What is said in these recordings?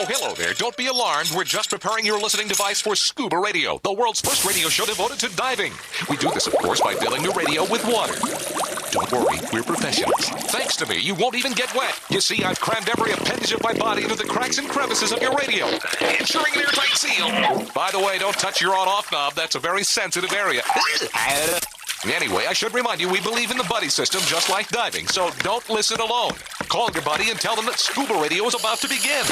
hello there. Don't be alarmed. We're just preparing your listening device for Scuba Radio, the world's first radio show devoted to diving. We do this, of course, by filling the radio with water. Don't worry, we're professionals. Thanks to me, you won't even get wet. You see, I've crammed every appendage of my body into the cracks and crevices of your radio, ensuring an airtight seal. By the way, don't touch your on-off knob. That's a very sensitive area. Anyway, I should remind you, we believe in the buddy system just like diving, so don't listen alone. Call your buddy and tell them that Scuba Radio is about to begin.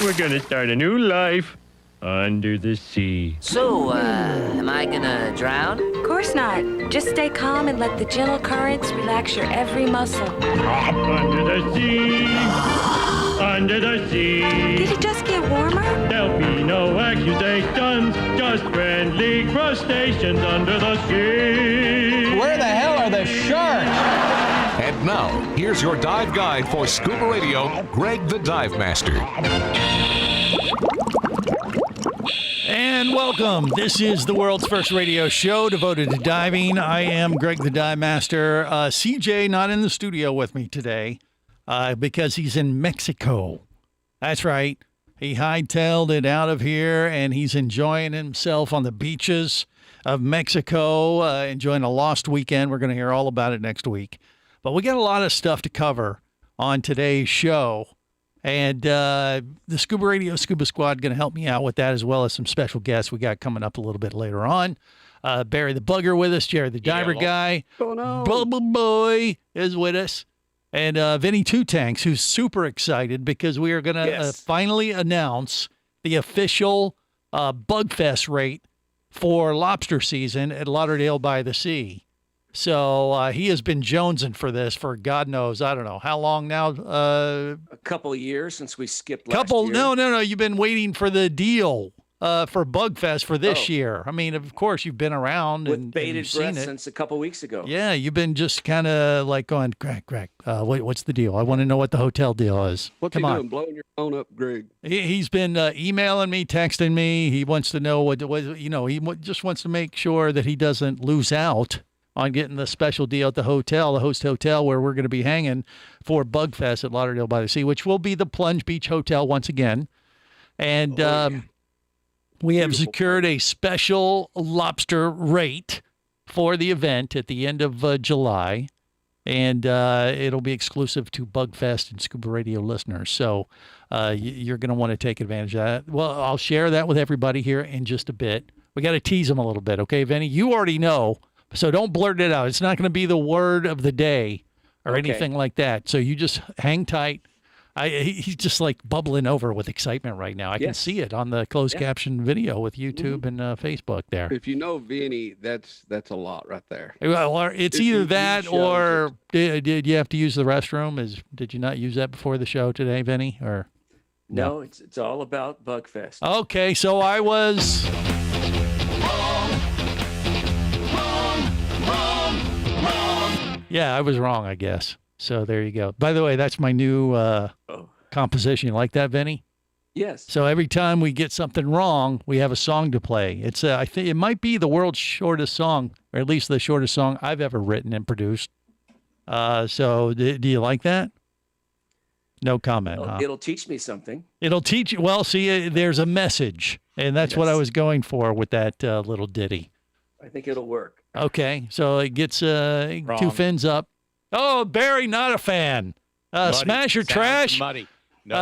We're gonna start a new life under the sea. So, am I gonna drown? Of course not. Just stay calm and let the gentle currents relax your every muscle. Under the sea, under the sea. Did it just get warmer? There'll be no accusations, just friendly crustaceans under the sea. Where the hell are the sharks? And now, here's your dive guide for Scuba Radio, Greg the Dive Master. And welcome. This is the world's first radio show devoted to diving. I am Greg the Dive Master. CJ not in the studio with me today because he's in Mexico. That's right. He hightailed it out of here, and he's enjoying himself on the beaches of Mexico, enjoying a lost weekend. We're going to hear all about it next week. But we got a lot of stuff to cover on today's show. And the Scuba Radio Scuba Squad going to help me out with that, as well as some special guests we got coming up a little bit later on. Barry the Bugger with us, Jerry the Diver Guy. Oh, no. Bubble Boy is with us. And Vinny Two Tanks, who's super excited because we are going to finally announce the official Bugfest rate for lobster season at Lauderdale by the Sea. So he has been jonesing for this for God knows, I don't know, how long now? A couple of years since we skipped last year. No. You've been waiting for the deal for Bugfest for this year. I mean, of course, you've been around with and bated you've seen breath it since a couple weeks ago. Yeah, you've been just kind of like going, Greg, what's the deal? I want to know what the hotel deal is. What's Come he on. doing? Blowing your phone up, Greg? He's been emailing me, texting me. He wants to know just wants to make sure that he doesn't lose out on getting the special deal at the hotel, the host hotel where we're going to be hanging for Bugfest at Lauderdale by the Sea, which will be the Plunge Beach Hotel once again. And we have secured a special lobster rate for the event at the end of July. And it'll be exclusive to Bugfest and Scuba Radio listeners. So you're going to want to take advantage of that. Well, I'll share that with everybody here in just a bit. We got to tease them a little bit, okay, Vinny? You already know. So don't blurt it out. It's not going to be the word of the day or anything like that. So you just hang tight. He's just like bubbling over with excitement right now. I can see it on the closed caption video with YouTube and Facebook there. If you know Vinny, that's a lot right there. Well, it's either that or did you have to use the restroom? Did you not use that before the show today, Vinny? Or no, it's all about Bugfest. Okay, so I was Yeah, I was wrong, I guess. So there you go. By the way, that's my new composition. You like that, Vinny? Yes. So every time we get something wrong, we have a song to play. It's I think it might be the world's shortest song, or at least the shortest song I've ever written and produced. So do you like that? No comment. Well, it'll teach me something. It'll teach you. Well, see, there's a message, and that's what I was going for with that little ditty. I think it'll work. Okay, so it gets two fins up. Oh, Barry, not a fan. Smash or trash? Muddy. No,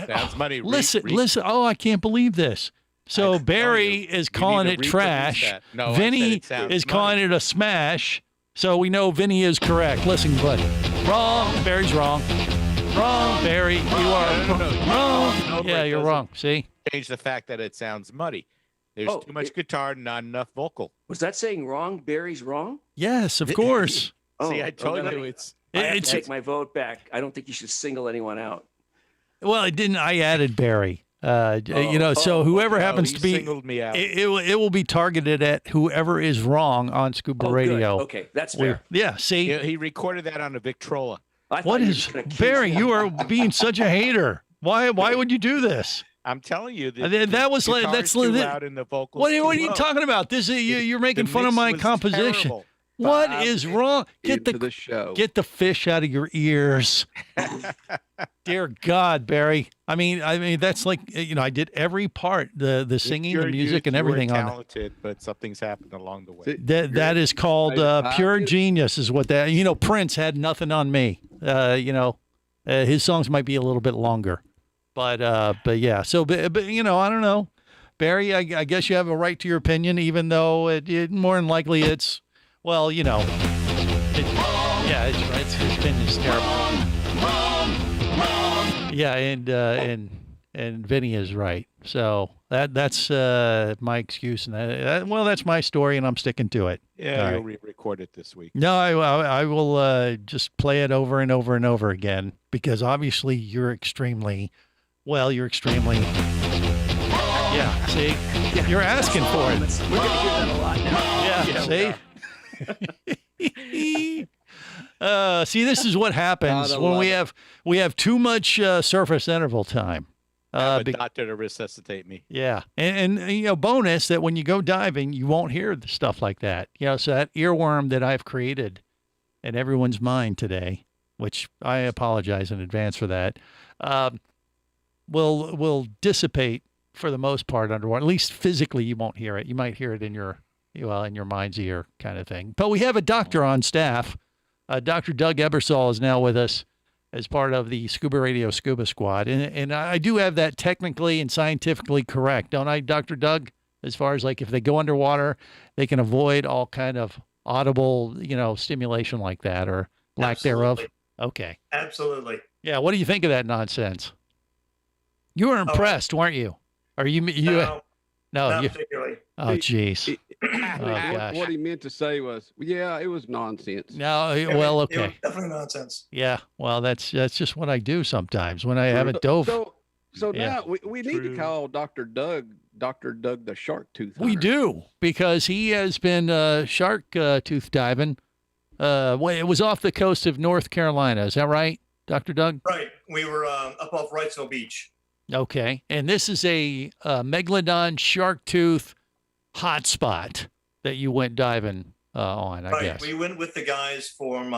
sounds muddy. Listen. Oh, I can't believe this. So Barry is calling it trash. No, Vinny is calling it a smash. So we know Vinny is correct. Listen, buddy. Wrong. Barry's wrong. Wrong, Barry. You are wrong. Yeah, you're wrong. See? Change the fact that it sounds muddy. There's too much guitar, not enough vocal. Was that saying wrong? Barry's wrong? Yes, of course. See, I told you I have to take my vote back. I don't think you should single anyone out. Well, I didn't. I added Barry. So whoever happens to be, singled me out. It will be targeted at whoever is wrong on Scuba Radio. Good. Okay, that's fair. Yeah, see? He recorded that on a Victrola. What is, Barry, you are being such a hater. Why would you do this? I'm telling you, that was like that's too loud in the vocals. What are you talking about? This you're making fun of my composition. Terrible. What 5 is minutes wrong? into the show. Get the fish out of your ears. Dear God, Barry. I mean, that's like, I did every part, the singing, the music, and everything on it. Talented, but something's happened along the way. That is called pure genius, is what that. Prince had nothing on me. His songs might be a little bit longer, but yeah. So, but I don't know, Barry. I guess you have a right to your opinion, even though it more than likely it's, well, it's right. His opinion's terrible. Yeah, and Vinny is right. So that's my excuse, and that's my story, and I'm sticking to it. Yeah, you'll re-record it this week. No, I will just play it over and over and over again, because obviously you're extremely. Yeah, see, you're asking for it. We're going to hear that a lot now. See. See, this is what happens Gotta when love we have too much surface interval time. Have a doctor to resuscitate me. Yeah, and bonus that when you go diving, you won't hear the stuff like that. So that earworm that I've created in everyone's mind today, which I apologize in advance for that, will dissipate for the most part underwater. At least physically, you won't hear it. You might hear it in your mind's ear kind of thing. But we have a doctor on staff. Dr. Doug Ebersol is now with us as part of the ScubaRadio Scuba Squad. And I do have that technically and scientifically correct, don't I, Dr. Doug? As far as like if they go underwater, they can avoid all kind of audible, stimulation like that or lack thereof. Okay. Absolutely. Yeah. What do you think of that nonsense? You were impressed, weren't you? Are you? No, No. not particularly. Oh, jeez. Gosh. What he meant to say was, yeah, it was nonsense. No. Well, It was okay. definitely nonsense. Yeah. Well, that's just what I do sometimes when I haven't dove. So Yeah. now we need to call Dr. Doug the Shark Tooth We Hunter. do, because he has been shark tooth diving. It was off the coast of North Carolina. Is that right, Dr. Doug? Right. We were up off Wrightsville Beach. Okay. And this is a megalodon shark tooth hotspot that you went diving on, I guess. We went with the guys from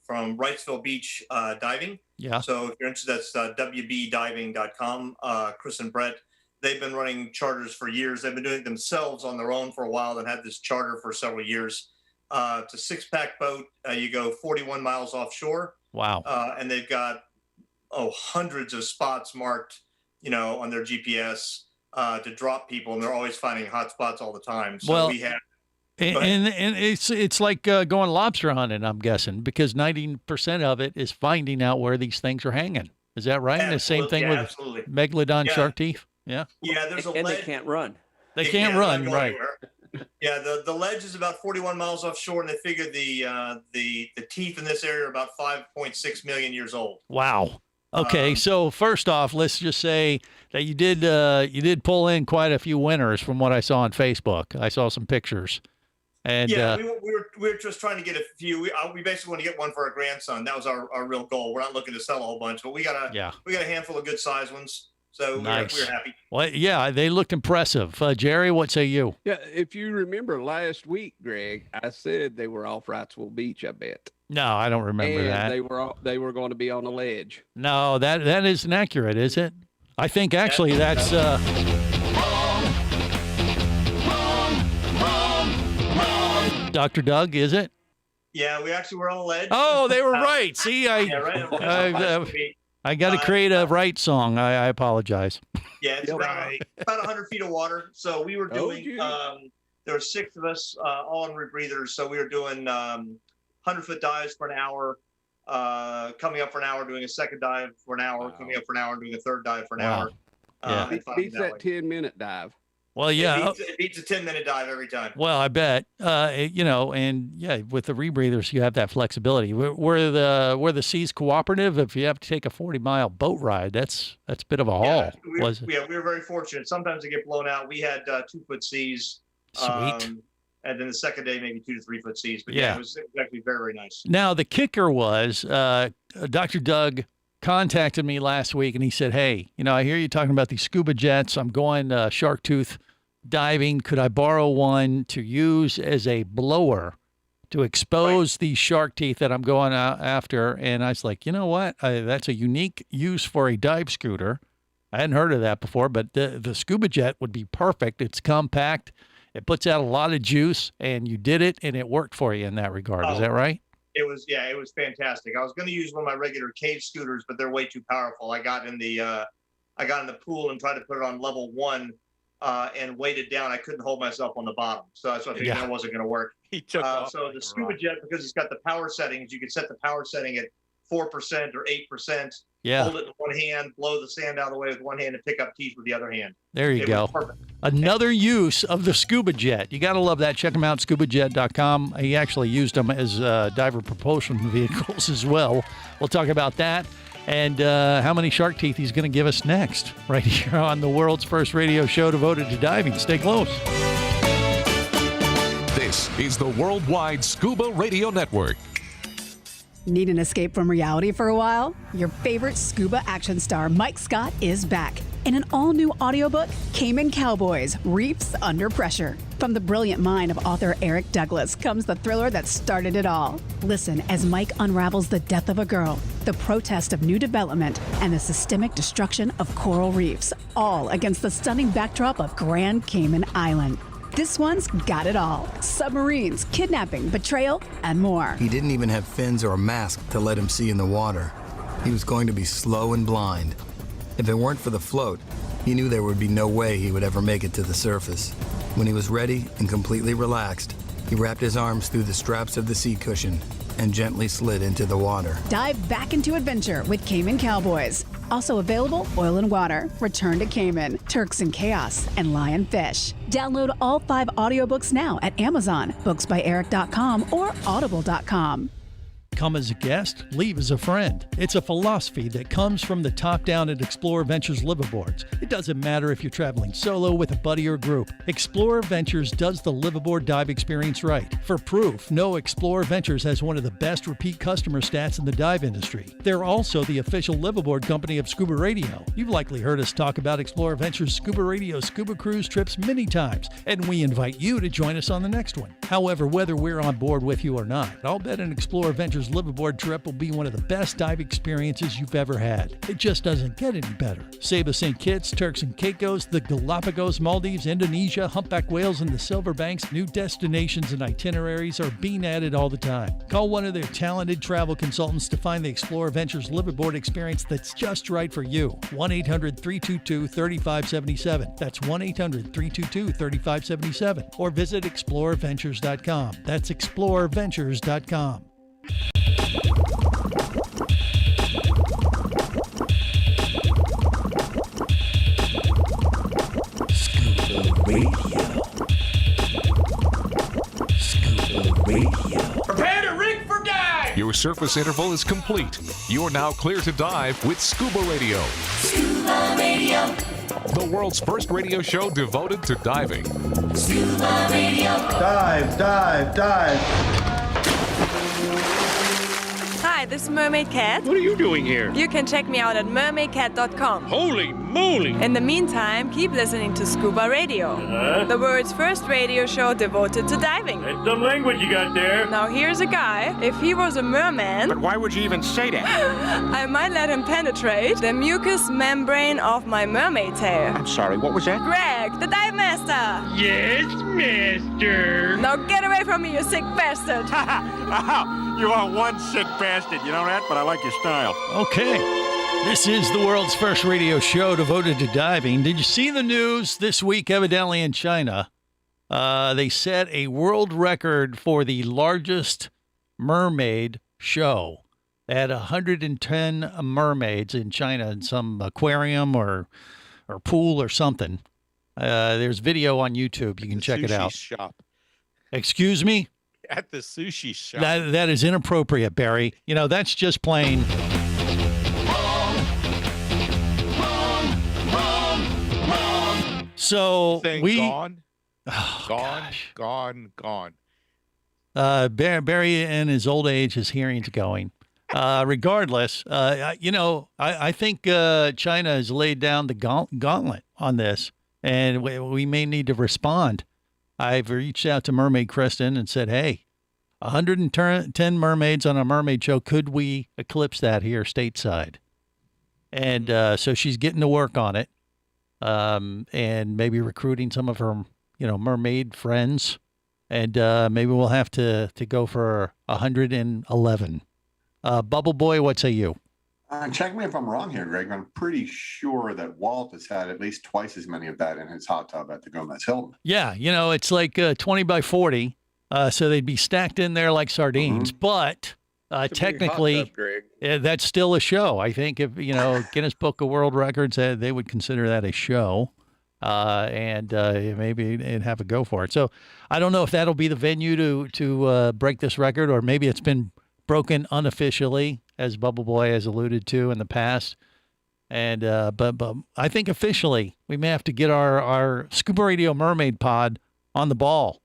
Wrightsville Beach diving. Yeah. So if you're interested, that's wbdiving.com. Chris and Brett, they've been running charters for years. They've been doing it themselves on their own for a while and had this charter for several years. It's a 6-pack boat. You go 41 miles offshore. Wow. And they've got hundreds of spots marked, on their GPS to drop people, and they're always finding hot spots all the time. So we have. And it's like going lobster hunting, I'm guessing, because 90% of it is finding out where these things are hanging. Is that right? And the same thing with absolutely. megalodon shark teeth? Yeah. Yeah, there's a And ledge. they can't run. They can't run, right? Anywhere. Yeah, the ledge is about 41 miles offshore, and they figure the teeth in this area are about 5.6 million years old. Wow. Okay, so first off, let's just say that you did pull in quite a few winners from what I saw on Facebook. I saw some pictures. And yeah, we were just trying to get a few. We basically want to get one for our grandson. That was our real goal. We're not looking to sell a whole bunch, but we got a handful of good size ones. So nice. we're happy. Well, yeah, they looked impressive. Jerry, what say you? Yeah, if you remember last week, Greg, I said they were off Wrightsville Beach, I bet. No, I don't remember and that. they were going to be on the ledge. No, that isn't accurate, is it? I think actually that's Dr. Doug, is it? Yeah, we actually were on the ledge. Oh, they were right. See, I got to create a right song. I apologize. Yeah, it's about 100 feet of water. So we were doing. There were 6 of us, all on rebreathers. So we were doing 100-foot dives for an hour, coming up for an hour, doing a second dive for an hour, coming up for an hour, doing a third dive for an hour. Yeah. Beats that 10-minute dive. Well, yeah. It beats a 10-minute dive every time. Well, I bet. And yeah, with the rebreathers, you have that flexibility. Were the seas cooperative? If you have to take a 40-mile boat ride, that's a bit of a haul. We were very fortunate. Sometimes they get blown out. We had 2-foot seas. Sweet. And then the second day, maybe 2 to 3 foot seas. But yeah, it was actually very, very nice. Now, the kicker was Dr. Doug contacted me last week, and he said, hey, I hear you talking about these scuba jets. I'm going shark tooth diving. Could I borrow one to use as a blower to expose these shark teeth that I'm going after. And I was like, you know what? That's a unique use for a dive scooter. I hadn't heard of that before, but the Scuba Jet would be perfect. It's compact. It puts out a lot of juice, and you did it, and it worked for you in that regard. Is that right? It was fantastic. I was going to use one of my regular cave scooters, but they're way too powerful. I got in the pool and tried to put it on level 1 and weighted down. I couldn't hold myself on the bottom, so I figured that wasn't going to work. He took off so the Scuba Jet, because it's got the power settings, you can set the power setting at 4% or 8%. Yeah. Hold it in one hand, blow the sand out of the way with one hand, and pick up teeth with the other hand. There you go. Another use of the Scuba Jet. You got to love that. Check them out, ScubaJet.com. He actually used them as diver propulsion vehicles as well. We'll talk about that and how many shark teeth he's going to give us next, right here on the world's first radio show devoted to diving. Stay close. This is the Worldwide Scuba Radio Network. Need an escape from reality for a while? Your favorite scuba action star, Mike Scott, is back in an all-new audiobook, Cayman Cowboys: Reefs Under Pressure. From the brilliant mind of author Eric Douglas comes the thriller that started it all. Listen as Mike unravels the death of a girl, the protest of new development, and the systemic destruction of coral reefs, all against the stunning backdrop of Grand Cayman Island. This one's got it all: submarines, kidnapping, betrayal, and more. He didn't even have fins or a mask to let him see in the water. He was going to be slow and blind. If it weren't for the float, he knew there would be no way he would ever make it to the surface. When he was ready and completely relaxed, he wrapped his arms through the straps of the seat cushion and gently slid into the water. Dive back into adventure with Cayman Cowboys. Also available, Oil and Water, Return to Cayman, Turks and Chaos, and Lionfish. Download all 5 audiobooks now at Amazon, booksbyeric.com, or audible.com. Come as a guest, leave as a friend. It's a philosophy that comes from the top down at Explorer Ventures liveaboards. It doesn't matter if you're traveling solo, with a buddy, or group. Explorer Ventures does the liveaboard dive experience right. For proof, know Explorer Ventures has one of the best repeat customer stats in the dive industry. They're also the official liveaboard company of Scuba Radio. You've likely heard us talk about Explorer Ventures Scuba Radio scuba cruise trips many times, and we invite you to join us on the next one. However, whether we're on board with you or not, I'll bet an Explorer Ventures liveaboard trip will be one of the best dive experiences you've ever had. It just doesn't get any better. Saba St. Kitts, Turks and Caicos, the Galapagos, Maldives, Indonesia, humpback whales, and the Silver Banks, new destinations and itineraries are being added all the time. Call one of their talented travel consultants to find the Explorer Ventures liveaboard experience that's just right for you. 1-800-322-3577. That's 1-800-322-3577. Or visit explorerventures.com. That's explorerventures.com. Scuba Radio. Scuba Radio. Prepare to rig for dive! Your surface interval is complete. You're now clear to dive with Scuba Radio. Scuba Radio. The world's first radio show devoted to diving. Scuba Radio. Dive, dive, dive. Hi, this is Mermaid Cat. What are you doing here? You can check me out at mermaidcat.com. Holy moly! In the meantime, keep listening to Scuba Radio, the world's first radio show devoted to diving. That's some language you got there. Now here's a guy. If he was a merman... But why would you even say that? I might let him penetrate the mucous membrane of my mermaid tail. I'm sorry, what was that? Greg, the dive master. Yes, master. Now get away from me, you sick bastard. You are one sick bastard, you know that? But I like your style. Okay. This is the world's first radio show devoted to diving. Did you see the news this week, evidently in China? They set a world record for the largest mermaid show. They had 110 mermaids in China in some aquarium or pool or something. There's video on YouTube. You can check it out. Shop. Excuse me? At the sushi shop. That is inappropriate, Barry. You know, that's just plain... So we gone, gone. Barry in his old age, his hearing's going. Regardless, I think China has laid down the gauntlet on this, and we may need to respond. I've reached out to Mermaid Kristen and said, hey, 110 mermaids on a mermaid show. Could we eclipse that here stateside? And so she's getting to work on it, and maybe recruiting some of her, mermaid friends. And maybe we'll have to go for 111. Bubble Boy, what say you? Check me if I'm wrong here, Greg. I'm pretty sure that Walt has had at least twice as many of that in his hot tub at the Gomez Hilton. Yeah, it's like 20 by 40, so they'd be stacked in there like sardines. But technically, that's still a show. I think if Guinness Book of World Records, they would consider that a show, and maybe they'd have a go for it. So I don't know if that'll be the venue to break this record, or maybe it's been broken unofficially, as Bubble Boy has alluded to in the past. And but I think officially we may have to get our Scuba Radio Mermaid Pod on the ball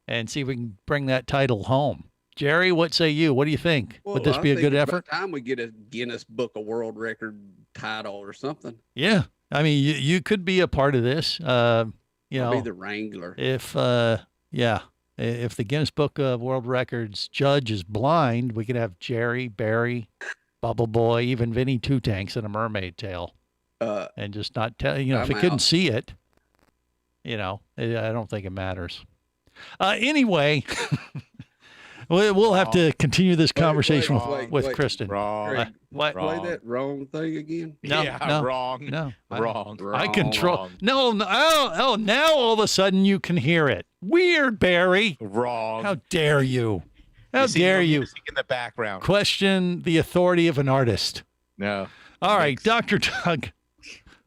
and see if we can bring that title home. Jerry, what say you? What do you think? Well, Would this be a good effort? It's about time we get a Guinness Book of World Record title or something. Yeah. I mean, you could be a part of this. I'll be the wrangler. If the Guinness Book of World Records judge is blind, we could have Jerry, Barry, Bubble Boy, even Vinny Two Tanks in a mermaid tail, and just not tell. If he couldn't see it, I don't think it matters. Anyway, we'll have to continue this conversation with Kristen. Wrong. What? Play that wrong thing again? No, wrong. No, wrong. I control. No. Oh, now all of a sudden you can hear it. Weird, Barry. Wrong. How dare you? How dare you? In the background. Question the authority of an artist. No. All right, Dr. Doug,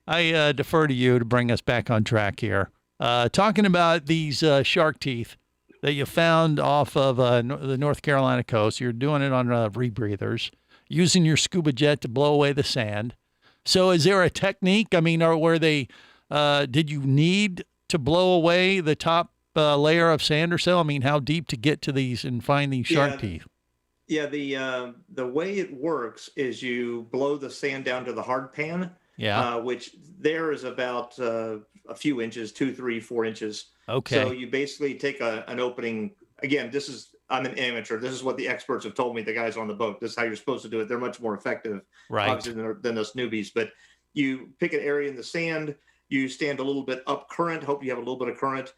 I defer to you to bring us back on track here. Talking about these shark teeth that you found off of the North Carolina coast. You're doing it on rebreathers, using your scuba jet to blow away the sand. So is there a technique? I mean, did you need to blow away the top layer of sand or so? I mean, how deep to get to these and find these shark teeth? Yeah, the way it works is you blow the sand down to the hard pan. Yeah. Which there is about a few inches, 2, 3, 4 inches. Okay. So you basically take an opening. Again, I'm an amateur. This is what the experts have told me, the guys on the boat. This is how you're supposed to do it. They're much more effective, right, obviously, than us newbies. But you pick an area in the sand. You stand a little bit up current. Hope you have a little bit of current.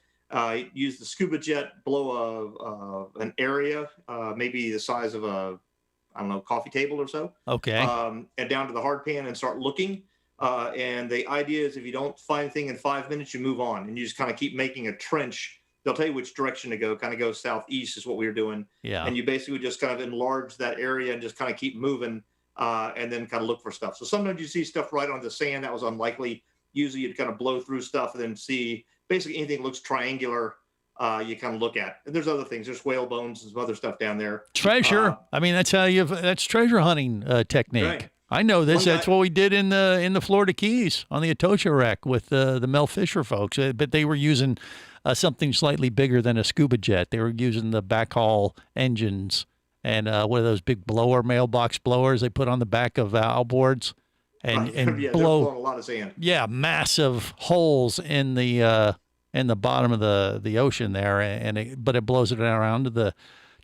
Use the scuba jet, blow an area, maybe the size of coffee table or so. Okay. And down to the hard pan and start looking. And the idea is if you don't find anything in 5 minutes, you move on and you just kind of keep making a trench. They'll tell you which direction to go, kind of go southeast is what we were doing. Yeah. And you basically just kind of enlarge that area and just kind of keep moving and then kind of look for stuff. So sometimes you see stuff right on the sand. That was unlikely. Usually you'd kind of blow through stuff and then see basically anything that looks triangular, you kind of look at. And there's other things. There's whale bones and some other stuff down there. Treasure. I mean, that's treasure hunting technique. Right. I know this. That's what we did in the Florida Keys on the Atocha wreck with the Mel Fisher folks. But they were using something slightly bigger than a scuba jet. They were using the backhaul engines and one of those big mailbox blowers they put on the back of outboards and yeah, blow they're blowing a lot of sand. Yeah, massive holes in the bottom of the ocean there, but it blows it around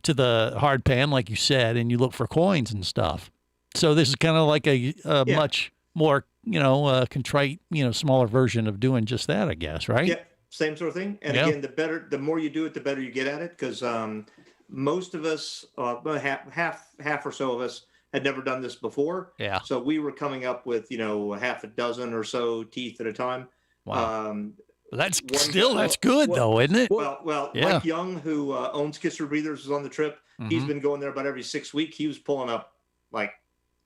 to the hard pan like you said, and you look for coins and stuff. So this is kind of like a much more, contrite, smaller version of doing just that, I guess, right? Yeah, same sort of thing. And again, the more you do it, the better you get at it. Because most of us, half or so of us, had never done this before. Yeah. So we were coming up with, half a dozen or so teeth at a time. Wow. That's good though, isn't it? Well, yeah. Mike Young, who owns Kisser Breathers, is on the trip. Mm-hmm. He's been going there about every 6 weeks. He was pulling up like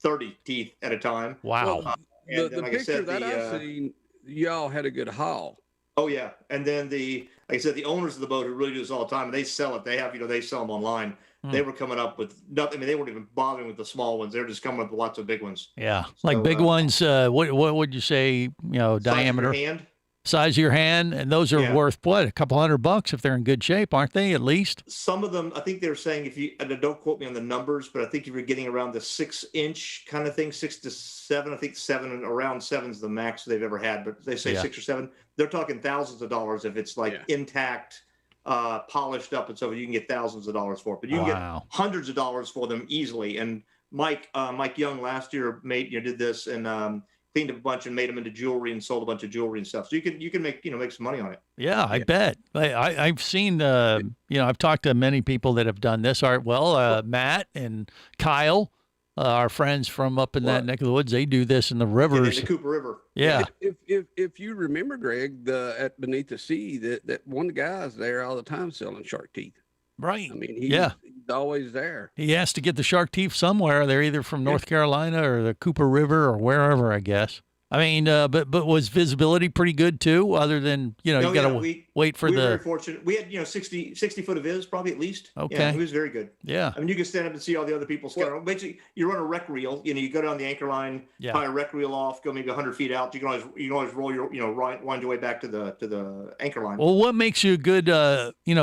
30 teeth at a time. Wow. The like picture that I've seen, y'all had a good haul. Oh yeah. And then like I said, the owners of the boat who really do this all the time, and they sell it. They have, they sell them online. They were coming up with nothing. I mean, they weren't even bothering with the small ones. They're just coming up with lots of big ones. Yeah. Like big ones. What would you say, diameter? Size of your hand. And those are worth what? A couple $100 if they're in good shape, aren't they? At least some of them, I think they're saying and don't quote me on the numbers, but I think if you're getting around the 6-inch kind of thing, 6 to 7, I think around 7's the max they've ever had, but they say 6 or 7, they're talking thousands of dollars if it's like intact, polished up and so you can get thousands of dollars for it, but you can get hundreds of dollars for them easily. And Mike Young last year did this and cleaned up a bunch and made them into jewelry and sold a bunch of jewelry and stuff. So you can make some money on it. Yeah, I bet. I've seen I've talked to many people that have done this art. Well, Matt and Kyle, our friends from up in that neck of the woods, they do this in the rivers. The Cooper River. Yeah. If you remember, Greg, at Beneath the Sea, that one guy's there all the time selling shark teeth. Right. I mean, he's always there. He has to get the shark teeth somewhere. They're either from North Carolina or the Cooper River or wherever, I guess. I mean, but was visibility pretty good too? Other than you got to wait for we were very fortunate. We had 60 foot of viz, probably at least. Okay, yeah, it was very good. Yeah, I mean, you can stand up and see all the other people scatter. Basically, you run a rec reel. You go down the anchor line, tie a rec reel off, go maybe 100 feet out. You can always roll your wind your way back to the anchor line. Well, what makes you a good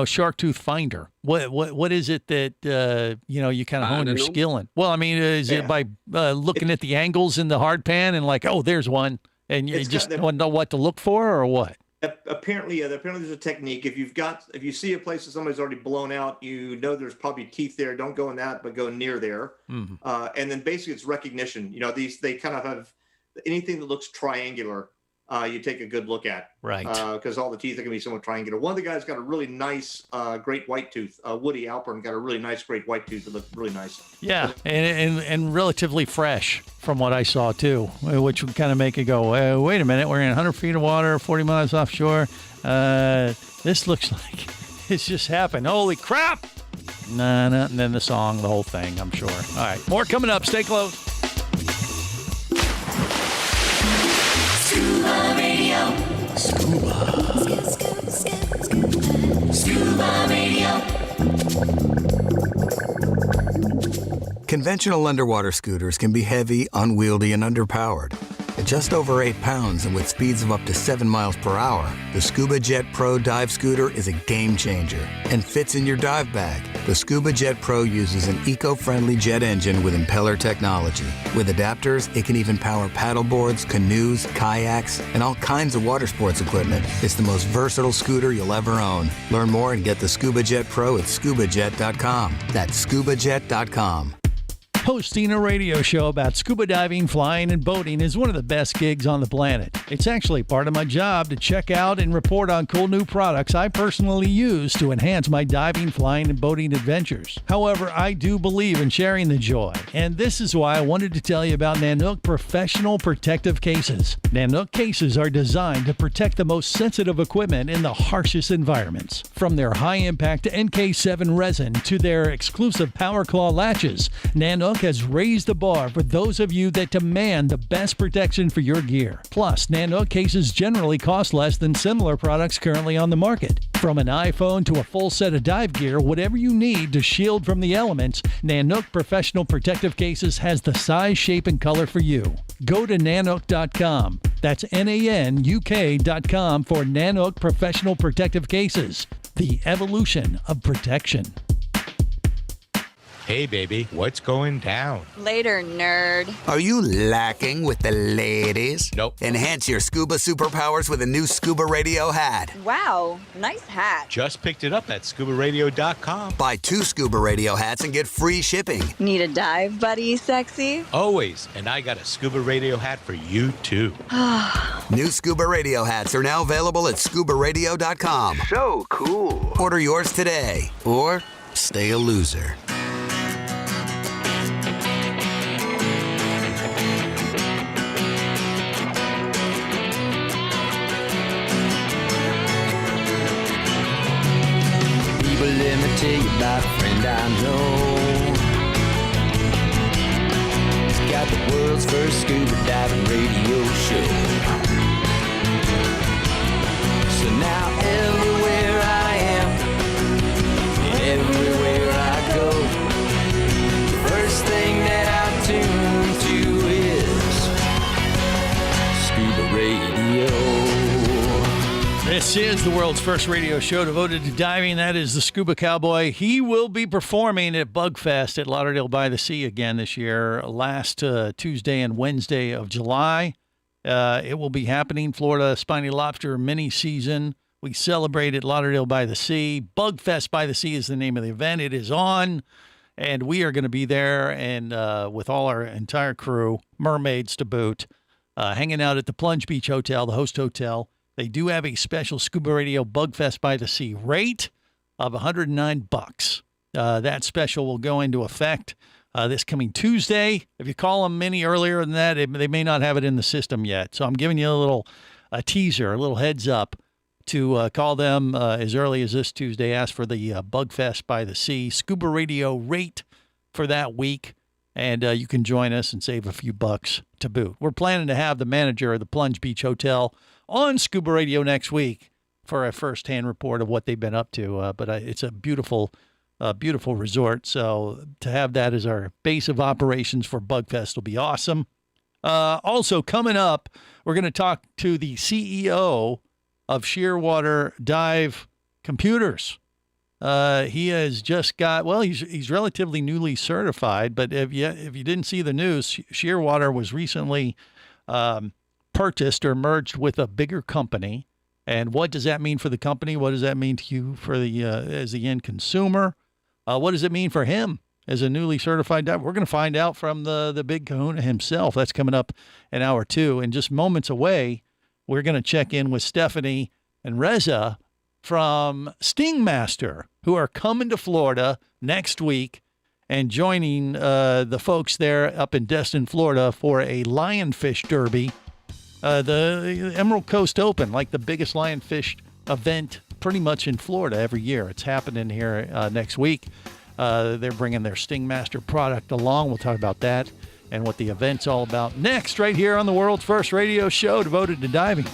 shark tooth finder? What is it that you kind of hone your skill in? Well, I mean, is it by looking at the angles in the hard pan and like, oh, there's one, and you just don't know what to look for, or what? Apparently, apparently there's a technique. If you see a place that somebody's already blown out, there's probably teeth there. Don't go in that, but go near there. Mm-hmm. And then basically it's recognition. They kind of have anything that looks triangular. You take a good look at, right? Because all the teeth are going to be somewhat triangular. One of the guys got a really nice great white tooth. Woody Alpern got a really nice great white tooth that looked really nice. Yeah, and relatively fresh from what I saw too, which would kind of make it go, wait a minute, we're in 100 feet of water, 40 miles offshore. This looks like it's just happened. Holy crap! Nah, and then the song, the whole thing, I'm sure. All right, more coming up. Stay close. Scuba Radio. Scuba Radio. Conventional underwater scooters can be heavy, unwieldy, and underpowered. At just over 8 pounds and with speeds of up to 7 miles per hour, the Scuba Jet Pro dive scooter is a game changer and fits in your dive bag. The Scuba Jet Pro uses an eco-friendly jet engine with impeller technology. With adapters, it can even power paddleboards, canoes, kayaks, and all kinds of water sports equipment. It's the most versatile scooter you'll ever own. Learn more and get the Scuba Jet Pro at ScubaJet.com. That's ScubaJet.com. Hosting a radio show about scuba diving, flying, and boating is one of the best gigs on the planet. It's actually part of my job to check out and report on cool new products I personally use to enhance my diving, flying, and boating adventures. However, I do believe in sharing the joy, and this is why I wanted to tell you about Nanook Professional Protective Cases. Nanook cases are designed to protect the most sensitive equipment in the harshest environments. From their high-impact NK7 resin to their exclusive Power Claw latches, Nanook has raised the bar for those of you that demand the best protection for your gear. Plus, Nanook cases generally cost less than similar products currently on the market. From an iPhone to a full set of dive gear, whatever you need to shield from the elements, Nanook Professional Protective Cases has the size, shape, and color for you. Go to Nanook.com. That's NANUK.com for Nanook Professional Protective Cases. The evolution of protection. Hey, baby, what's going down? Later, nerd. Are you lacking with the ladies? Nope. Enhance your scuba superpowers with a new ScubaRadio hat. Wow, nice hat. Just picked it up at ScubaRadio.com. Buy 2 ScubaRadio hats and get free shipping. Need a dive buddy, sexy? Always, and I got a ScubaRadio hat for you, too. New ScubaRadio hats are now available at ScubaRadio.com. So cool. Order yours today, or stay a loser. Let me tell you about a friend I know. He's got the world's first scuba diving radio show. So now everywhere I am, everywhere I go, the first thing that I tune to is Scuba Radio. This is the world's first radio show devoted to diving. That is the Scuba Cowboy. He will be performing at Bugfest at Lauderdale by the Sea again this year, last Tuesday and Wednesday of July. It will be happening. Florida Spiny Lobster mini season We celebrate at Lauderdale by the Sea. Bugfest by the Sea is the name of the event. It is on, and we are going to be there and with all our entire crew, mermaids to boot, hanging out at the Plunge Beach Hotel, the host hotel. They do have a special Scuba Radio Bugfest by the Sea rate of $109. That special will go into effect this coming Tuesday. If you call them any earlier than that, they may not have it in the system yet. So I'm giving you a teaser, a little heads up to call them as early as this Tuesday. Ask for the Bugfest by the Sea Scuba Radio rate for that week, and you can join us and save a few bucks to boot. We're planning to have the manager of the Plunge Beach Hotel on Scuba Radio next week for a first-hand report of what they've been up to. But it's a beautiful resort. So to have that as our base of operations for Bugfest will be awesome. Also coming up, we're going to talk to the CEO of Shearwater Dive Computers. He has just got, he's relatively newly certified, but if you didn't see the news, Shearwater was recently purchased or merged with a bigger company. And what does that mean for the company? What does that mean to you for the as the end consumer? What does it mean for him as a newly certified diver? We're going to find out from the big kahuna himself. That's coming up in hour 2. And just moments away, we're going to check in with Stephanie and Reza from Stingmaster, who are coming to Florida next week and joining the folks there up in Destin, Florida for a lionfish derby. The Emerald Coast Open, like the biggest lionfish event pretty much in Florida every year. It's happening here next week. They're bringing their Stingmaster product along. We'll talk about that and what the event's all about next, right here on the world's first radio show devoted to diving.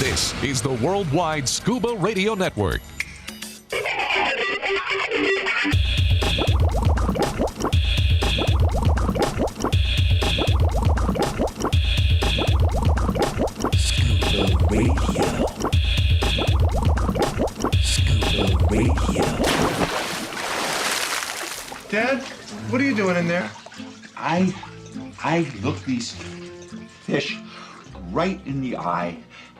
This is the Worldwide Scuba Radio Network. Dad, what are you doing in there? I look these fish right in the eye,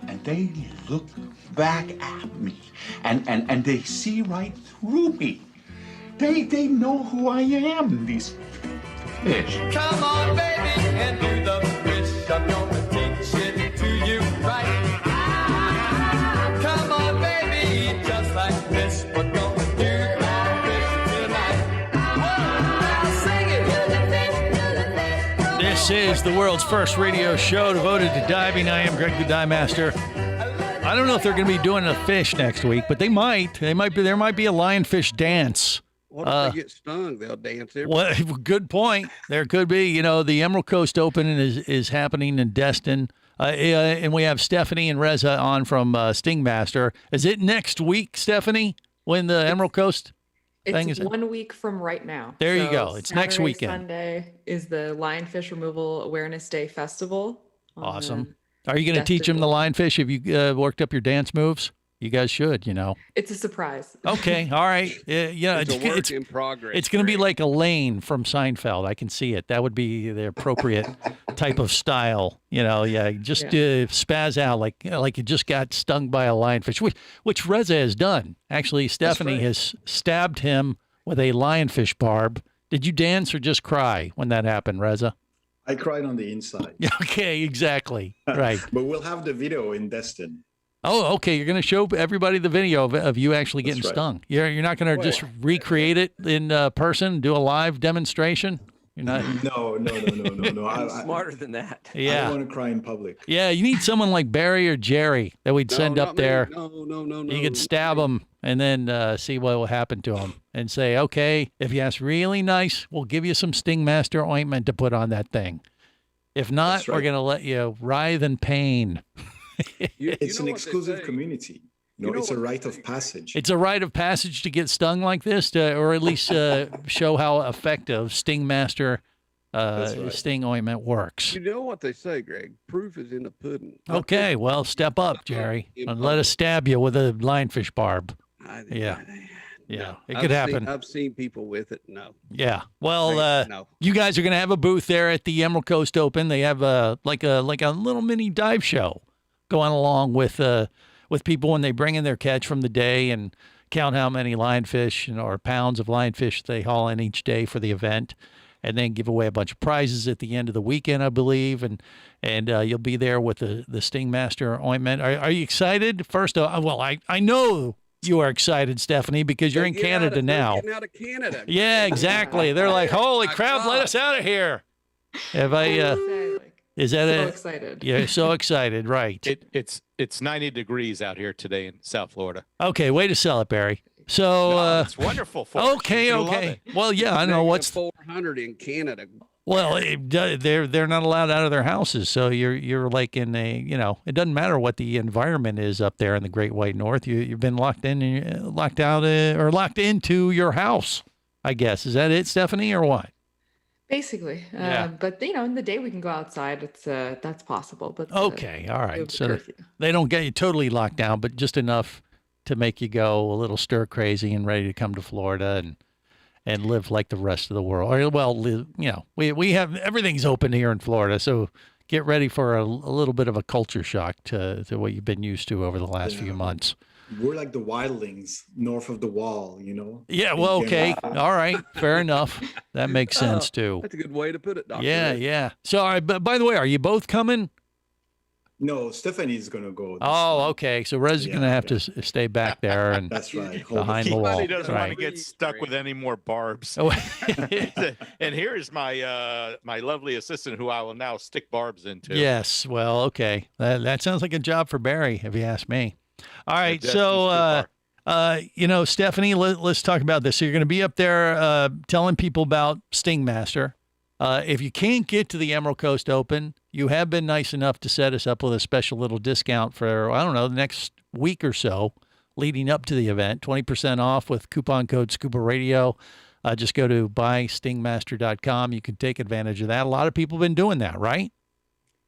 and they look back at me, and they see right through me. They know who I am, these fish. Come on, baby, and do the fish. I'm gonna teach it to you right. Come on, baby, just like this. We're gonna do our fish tonight. Now sing it. This is the world's first radio show devoted to diving. I am Greg the Dive Master. I don't know if they're going to be doing a fish next week, but they might. There might be a lionfish dance. What if they get stung? They'll dance every Well, good point. There could be. The Emerald Coast Open is happening in Destin. And we have Stephanie and Reza on from Stingmaster. Is it next week, Stephanie, when the Emerald Coast thing is? It's 1 week from right now. There you go. It's next weekend. Sunday is the Lionfish Removal Awareness Day Festival. Awesome. Are you going to teach them the lionfish? Have you worked up your dance moves? You guys should, It's a surprise. Okay, all right. It's a work in progress. It's going to be like Elaine from Seinfeld. I can see it. That would be the appropriate type of style. Just spaz out like you just got stung by a lionfish, which Reza has done. Actually, Stephanie has stabbed him with a lionfish barb. Did you dance or just cry when that happened, Reza? I cried on the inside. Okay, exactly. Right. But we'll have the video in Destin. Oh, okay. You're going to show everybody the video of you actually getting stung. You're not going to just recreate it in person, do a live demonstration? You're not. No. Smarter than that. Yeah. I don't want to cry in public. Yeah, you need someone like Barry or Jerry that we'd send up there. No. You could stab them and then see what will happen to them and say, okay, if you ask really nice, we'll give you some Stingmaster ointment to put on that thing. If not, we're going to let you writhe in pain. It's an exclusive community. It's a rite of passage. It's a rite of passage to get stung like this, or at least show how effective Stingmaster sting ointment works. You know what they say, Greg? Proof is in the pudding. Okay, well, step up, Jerry, and let us stab you with a lionfish barb. Yeah. Yeah, it I've could seen- happen. I've seen people with it. No. Yeah. Well, no. you guys are going to have a booth there at the Emerald Coast Open. They have like a little mini dive show going along with people when they bring in their catch from the day and count how many lionfish or pounds of lionfish they haul in each day for the event, and then give away a bunch of prizes at the end of the weekend, I believe. And you'll be there with the Sting Master ointment. Are you excited? First, well, I know you are excited, Stephanie, because you're in Canada now. Getting out of Canada. Yeah, exactly. They're like, holy crap, let us out of here. Have I? Is that So it? excited. Yeah, so excited, right? It's 90 degrees out here today in South Florida. Okay, way to sell it, Barry. So it's wonderful for us. okay, You'll love okay. it. Well, yeah, I know what's 400 in Canada. well. They're not allowed out of their houses, so you're like in a it doesn't matter what the environment is up there in the Great White North. You've been locked in, locked out, or locked into your house. I guess is that it, Stephanie, or what? Basically. Yeah. But in the day we can go outside. It's that's possible. But Okay, all we right. have the So curfew. they don't get you totally locked down, but just enough to make you go a little stir crazy and ready to come to Florida and live like the rest of the world. Or well, we have everything's open here in Florida, so get ready for a little bit of a culture shock to what you've been used to over the last few months. We're like the wildlings north of the wall, Yeah, well, okay. All right. Fair enough. That makes sense, too. That's a good way to put it, Doctor. Yeah, Ed. yeah. So, all right, but by the way, are you both coming? No, Stephanie's going to go. Oh, okay. So Rez is going to have to stay back there and That's right. behind the wall. He doesn't want to Right. get stuck with any more barbs. Oh. And here is my my lovely assistant, who I will now stick barbs into. Yes. Well, okay. That sounds like a job for Barry, if you ask me. All right. That's So, Stephanie, let's talk about this. So you're going to be up there telling people about Sting Master. If you can't get to the Emerald Coast Open, you have been nice enough to set us up with a special little discount for, I don't know, the next week or so leading up to the event. 20% off with coupon code ScubaRadio. Just go to buystingmaster.com. You can take advantage of that. A lot of people have been doing that, right?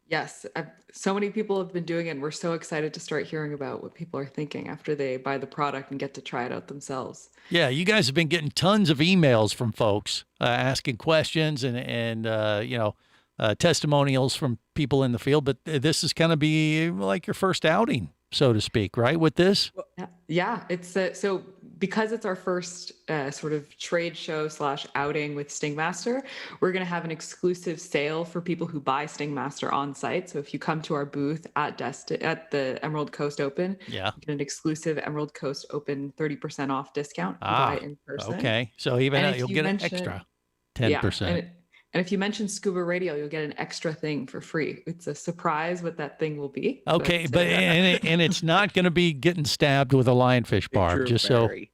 Yes, so many people have been doing it, and we're so excited to start hearing about what people are thinking after they buy the product and get to try it out themselves. Yeah, you guys have been getting tons of emails from folks asking questions and testimonials from people in the field. But this is going to be like your first outing, so to speak, right? With this? Yeah, it's so because it's our first sort of trade show / outing with Sting Master, we're going to have an exclusive sale for people who buy Sting Master on site. So if you come to our booth at the Emerald Coast Open, Yeah. you get an exclusive Emerald Coast Open 30% off discount if you buy in person. Okay. So even And if you'll you get an mention- extra Yeah, 10%. and if you mention Scuba Radio, you'll get an extra thing for free. It's a surprise what that thing will be. Okay, but and it's not going to be getting stabbed with a lionfish barb. Picture of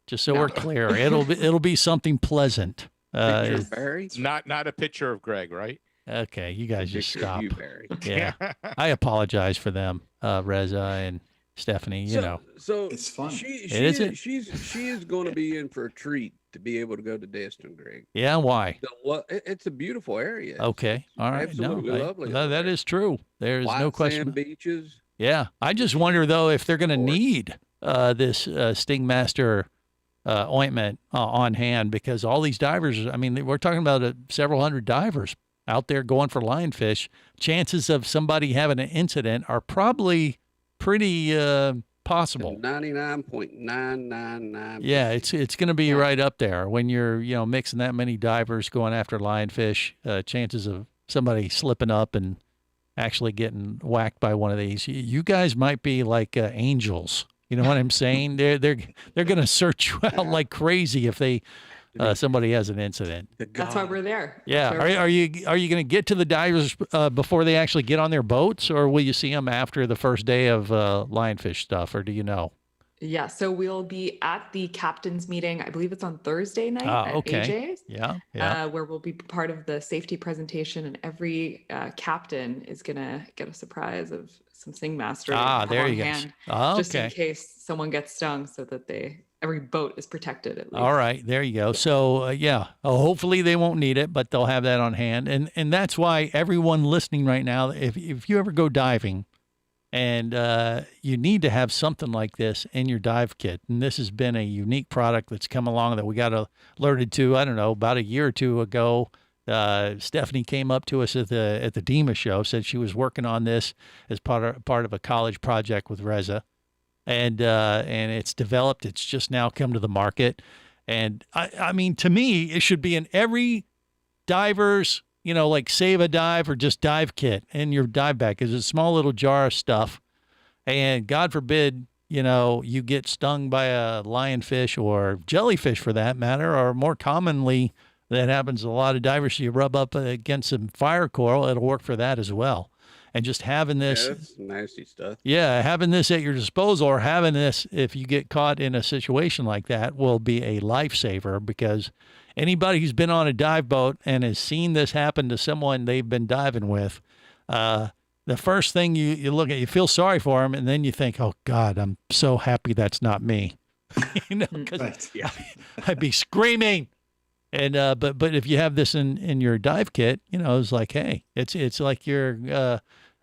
Just so Barry. we're clear, it'll be something pleasant. Picture of Barry. It's not a picture of Greg, right? Okay, you guys just Picture of stop. you, Barry. Yeah, I apologize for them, Reza and Stephanie. You know, So It's fun. She Is it? she is going to be in for a treat to be able to go to Destin, Greg. yeah. Why? It's a beautiful area. Okay, all right. Absolutely no, lovely that over is true. There's White no question. sand beaches. Yeah, I just wonder though if they're going to need this Sting Master ointment on hand, because all these divers. I mean, we're talking about several hundred divers out there going for lionfish. Chances of somebody having an incident are probably pretty possible. 99.999. Yeah, it's going to be right up there when you're mixing that many divers going after lionfish. Chances of somebody slipping up and actually getting whacked by one of these. You guys might be like angels. You know what I'm saying? They're going to search you out like crazy if they somebody has an incident. That's why we're there. Yeah. That's why Are you going to get to the divers before they actually get on their boats, or will you see them after the first day of lionfish stuff, or do you know? Yeah, so we'll be at the captain's meeting. I believe it's on Thursday night at Okay. AJ's. Yeah. Where we'll be part of the safety presentation, and every captain is gonna get a surprise of some Sting Master. There on you go. hand, Ah, just in okay. case someone gets stung, so that every boat is protected at least. All right, there you go. So hopefully they won't need it, but they'll have that on hand, and that's why everyone listening right now, if you ever go diving, And you need to have something like this in your dive kit. And this has been a unique product that's come along that we got alerted to, I don't know, about a year or two ago. Stephanie came up to us at the DEMA show, said she was working on this as part of a college project with Reza. And it's developed. It's just now come to the market. And I mean, to me, it should be in every diver's, like Save a Dive or just dive kit in your dive bag. It's a small little jar of stuff. And God forbid, you get stung by a lionfish or jellyfish for that matter, or more commonly, that happens to a lot of divers. You rub up against some fire coral, it'll work for that as well. And just having this, yeah, that's nasty stuff. Yeah, having this at your disposal, or having this if you get caught in a situation like that, will be a lifesaver, because anybody who's been on a dive boat and has seen this happen to someone they've been diving with, the first thing you look at, you feel sorry for them, and then you think, oh God, I'm so happy that's not me. Because I'd be screaming. And but if you have this in your dive kit, it's like, hey, it's like your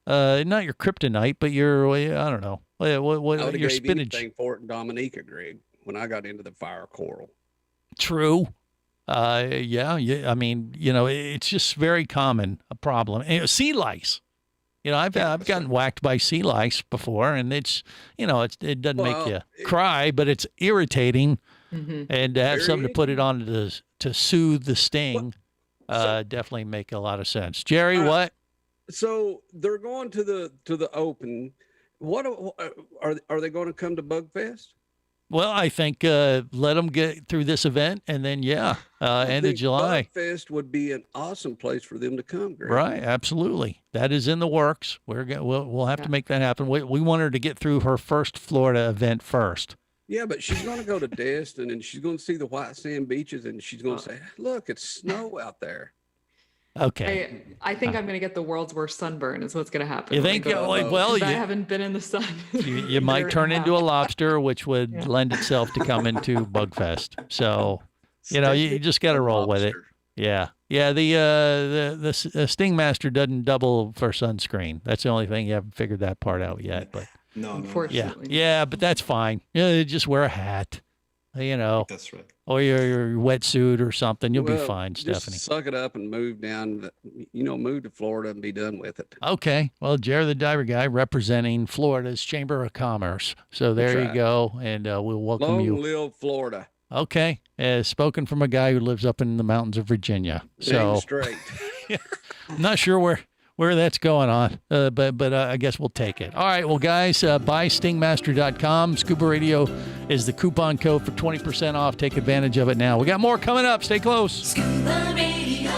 not your kryptonite, but your, I don't know, what your spinach. Anything for it in Dominica, Greg, when I got into the fire coral. True. Yeah. I mean, it's just very common a problem. And sea lice. I've gotten whacked by sea lice before, and it's it doesn't make you cry, but it's irritating. Mm-hmm. And to have something to put it on to soothe the sting, definitely make a lot of sense. Jerry, what? So they're going to the Open. What are they going to come to Bug Fest? Well, I think let them get through this event, and then end of July. Bug Fest would be an awesome place for them to come. Greg. Right, absolutely. That is in the works. We'll have to make that happen. We want her to get through her first Florida event first. Yeah, but she's going to go to Destin, and she's going to see the white sand beaches, and she's going to say, look, it's snow out there. Okay. I think I'm going to get the world's worst sunburn is what's going to happen. You think? Well, I haven't been in the sun. You might turn into a lobster, which would lend itself to come into Bugfest. So, you just got to roll with it. Yeah. Yeah. The Stingmaster doesn't double for sunscreen. That's the only thing. You haven't figured that part out yet, but. No, unfortunately. Yeah, but that's fine. Just wear a hat, That's right. or your wetsuit or something. You'll be fine, Stephanie. Just suck it up and move down, move to Florida and be done with it. Okay. Well, Jerry the Diver Guy representing Florida's Chamber of Commerce. So there you go, and we'll welcome you. Long live Florida. Okay. Spoken from a guy who lives up in the mountains of Virginia. So straight. I'm not sure where that's going on, but I guess we'll take it. All right, well, guys, buy stingmaster.com. Scuba Radio is the coupon code for 20% off. Take advantage of it now. We got more coming up. Stay close. Scuba Radio.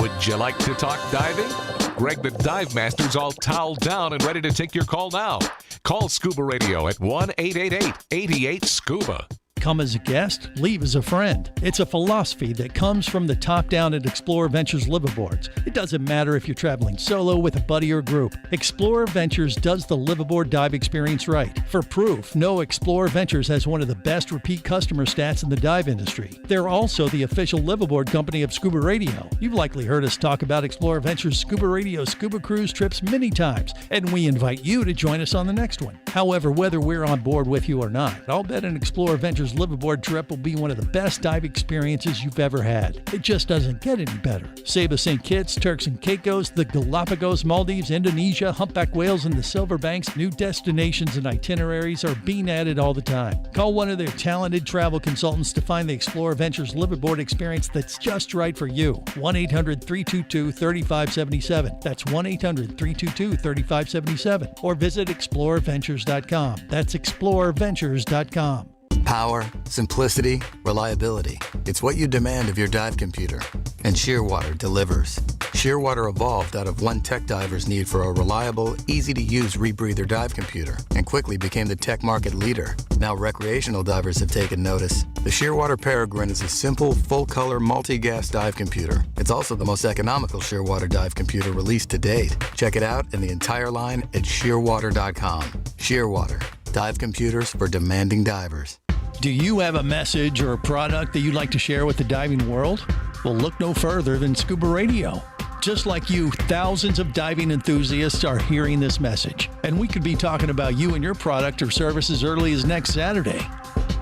Would you like to talk diving? Greg the Dive Master's all toweled down and ready to take your call now. Call Scuba Radio at 1-888-88-SCUBA. Come as a guest, leave as a friend. It's a philosophy that comes from the top down at Explorer Ventures liveaboards. It doesn't matter if you're traveling solo, with a buddy, or group. Explorer Ventures does the liveaboard dive experience right. For proof, know Explorer Ventures has one of the best repeat customer stats in the dive industry. They're also the official liveaboard company of Scuba Radio. You've likely heard us talk about Explorer Ventures Scuba Radio scuba cruise trips many times, and we invite you to join us on the next one. However, whether we're on board with you or not, I'll bet an Explorer Ventures liveaboard trip will be one of the best dive experiences you've ever had. It just doesn't get any better. Saba St. Kitts, Turks and Caicos, the Galapagos, Maldives, Indonesia, humpback whales, and the Silver Banks, new destinations and itineraries are being added all the time. Call one of their talented travel consultants to find the Explorer Ventures liveaboard experience that's just right for you. 1-800-322-3577. That's 1-800-322-3577. Or visit explorerventures.com. That's explorerventures.com. Power, simplicity, reliability. It's what you demand of your dive computer. And Shearwater delivers. Shearwater evolved out of one tech diver's need for a reliable, easy-to-use rebreather dive computer and quickly became the tech market leader. Now recreational divers have taken notice. The Shearwater Peregrine is a simple, full-color, multi-gas dive computer. It's also the most economical Shearwater dive computer released to date. Check it out and the entire line at shearwater.com. Shearwater. Dive computers for demanding divers. Do you have a message or a product that you'd like to share with the diving world? Well, look no further than Scuba Radio. Just like you, thousands of diving enthusiasts are hearing this message, and we could be talking about you and your product or service as early as next Saturday.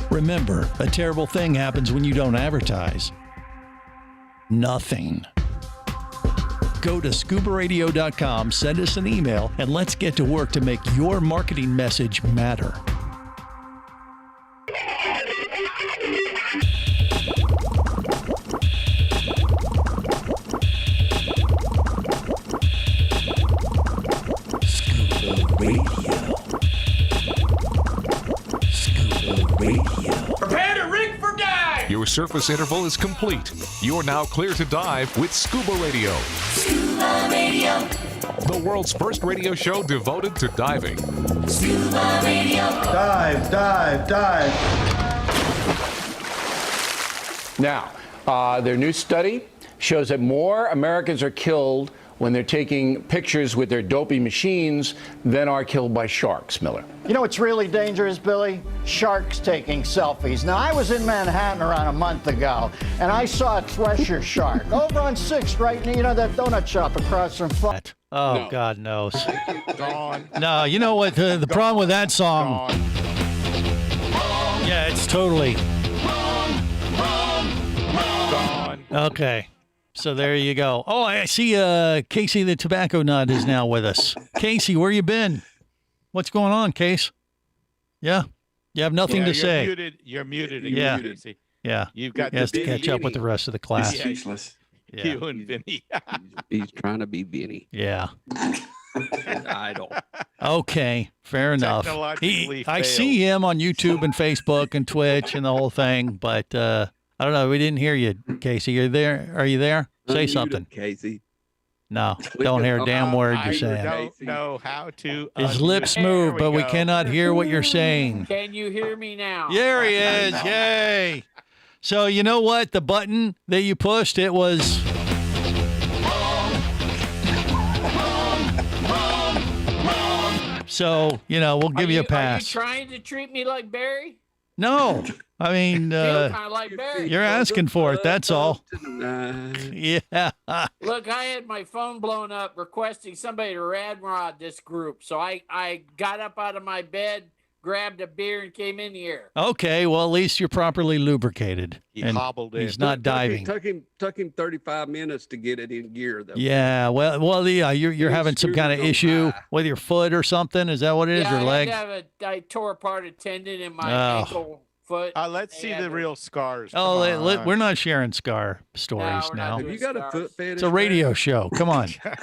Remember, a terrible thing happens when you don't advertise. Nothing. Go to ScubaRadio.com, send us an email, and let's get to work to make your marketing message matter. Prepare to rig for dive! Your surface interval is complete. You're now clear to dive with Scuba Radio. Scuba Radio. The world's first radio show devoted to diving. Scuba Radio. Dive, dive, dive. Now, their new study shows that more Americans are killed when they're taking pictures with their dopey machines than are killed by sharks, Miller. You know what's really dangerous, Billy? Sharks taking selfies. Now, I was in Manhattan around a month ago, and I saw a thresher shark over on 6th, right, you know, that donut shop across from... Oh, No. God knows. Gone. No, you know what? The problem with that song... Yeah, it's totally... Gone. Okay. So there you go. Oh, I see Casey the Tobacco Nut is now with us. Casey, where you been? What's going on, Case? Yeah? You have nothing to say. You're muted. Yeah. Again, Casey. Yeah. You've got He has to the catch up with the rest of the class. He's speechless. Yeah. You and Vinny. He's trying to be Vinny. Yeah. Idol. Okay, fair enough. Technologically I failed. see him on YouTube and Facebook and Twitch and the whole thing, but I don't know. We didn't hear you, Casey. Are you there? Are you there? Say Unmute something. him, Casey. No, don't hear a damn word you're saying. don't know how to. His lips move, but we cannot hear what you're saying. Can you hear me now? There he is. Yay. So you know what? The button that you pushed, it was... So, you know, we'll give you a pass. Are you trying to treat me like Barry? No. I mean, Feel kind of like Barry. you're asking for it. That's all. Yeah. Look, I had my phone blown up requesting somebody to ramrod this group. So I got up out of my bed, grabbed a beer, and came in here. Okay. Well, at least you're properly lubricated. He and hobbled in. He's not diving. Took him 35 minutes to get it in gear, though. Yeah. Well. Yeah. You're having some kind of issue with your foot or something. Is that what it is? Yeah, Or leg? I tore apart a tendon in my Oh. ankle, foot. Let's see the real scars. Oh, Come on. we're not sharing scar stories we're not now. doing Have you got a foot fetish? It's a radio show. Come on. All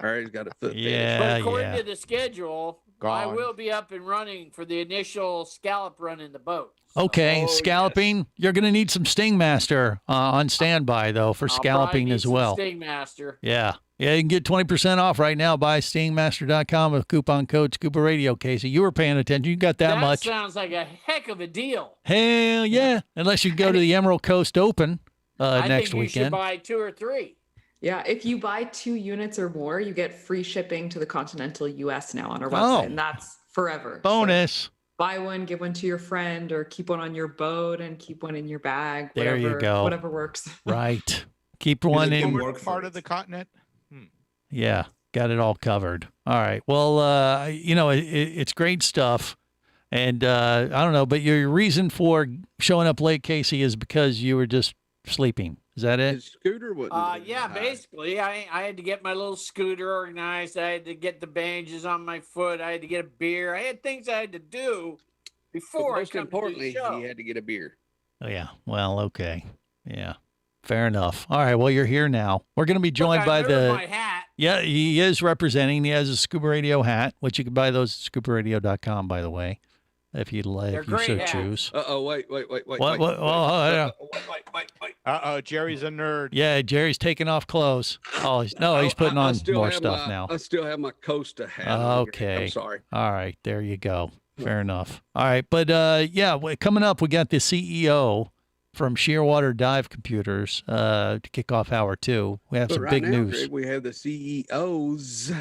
right, he's got a foot Yeah. But according to the schedule, I Gone. will be up and running for the initial scallop run in the boat. Okay, scalloping. You're going to need some Sting Master on standby, though, for I'll scalloping probably need as some well. Stingmaster. Yeah. Yeah, you can get 20% off right now by stingmaster.com with coupon code Scuba Radio, Casey. You were paying attention. You got that much. Sounds like a heck of a deal. Hell yeah. Unless you go to the Emerald Coast Open I next think you should weekend. buy 2 or 3. Yeah, if you buy 2 units or more, you get free shipping to the continental US now on our Oh. website, and that's forever. Bonus. So buy one, give one to your friend, or keep one on your boat and keep one in your bag. There you whatever- go. Whatever works. Right. Keep one in. Part of the continent. Yeah, got it all covered. All right. Well, you know, it's great stuff. And I don't know, but your reason for showing up late, Casey, is because you were just sleeping. Is that it? His scooter wasn't. Yeah, basically, I had to get my little scooter organized. I had to get the bandages on my foot. I had to get a beer. I had things I had to do before But I most come importantly, to the show. he had to get a beer. Oh, yeah. Well, okay. Yeah. Fair enough. All right. Well, you're here now. We're going to be joined by the. My hat. Yeah, he is representing. He has a Scuba Radio hat, which you can buy those at ScubaRadio.com, by the way, if you like, if you so choose. Wait. What? Oh, Jerry's a nerd. yeah, Jerry's taking off clothes. Oh, he's putting on more stuff now. I still have my Costa hat. on here. Okay. I'm sorry. All right. There you go. Fair enough. All right. But yeah, coming up, we got the CEO from Shearwater Dive Computers to kick off hour 2. We have But some right big now, news. Greg, we have the CEOs,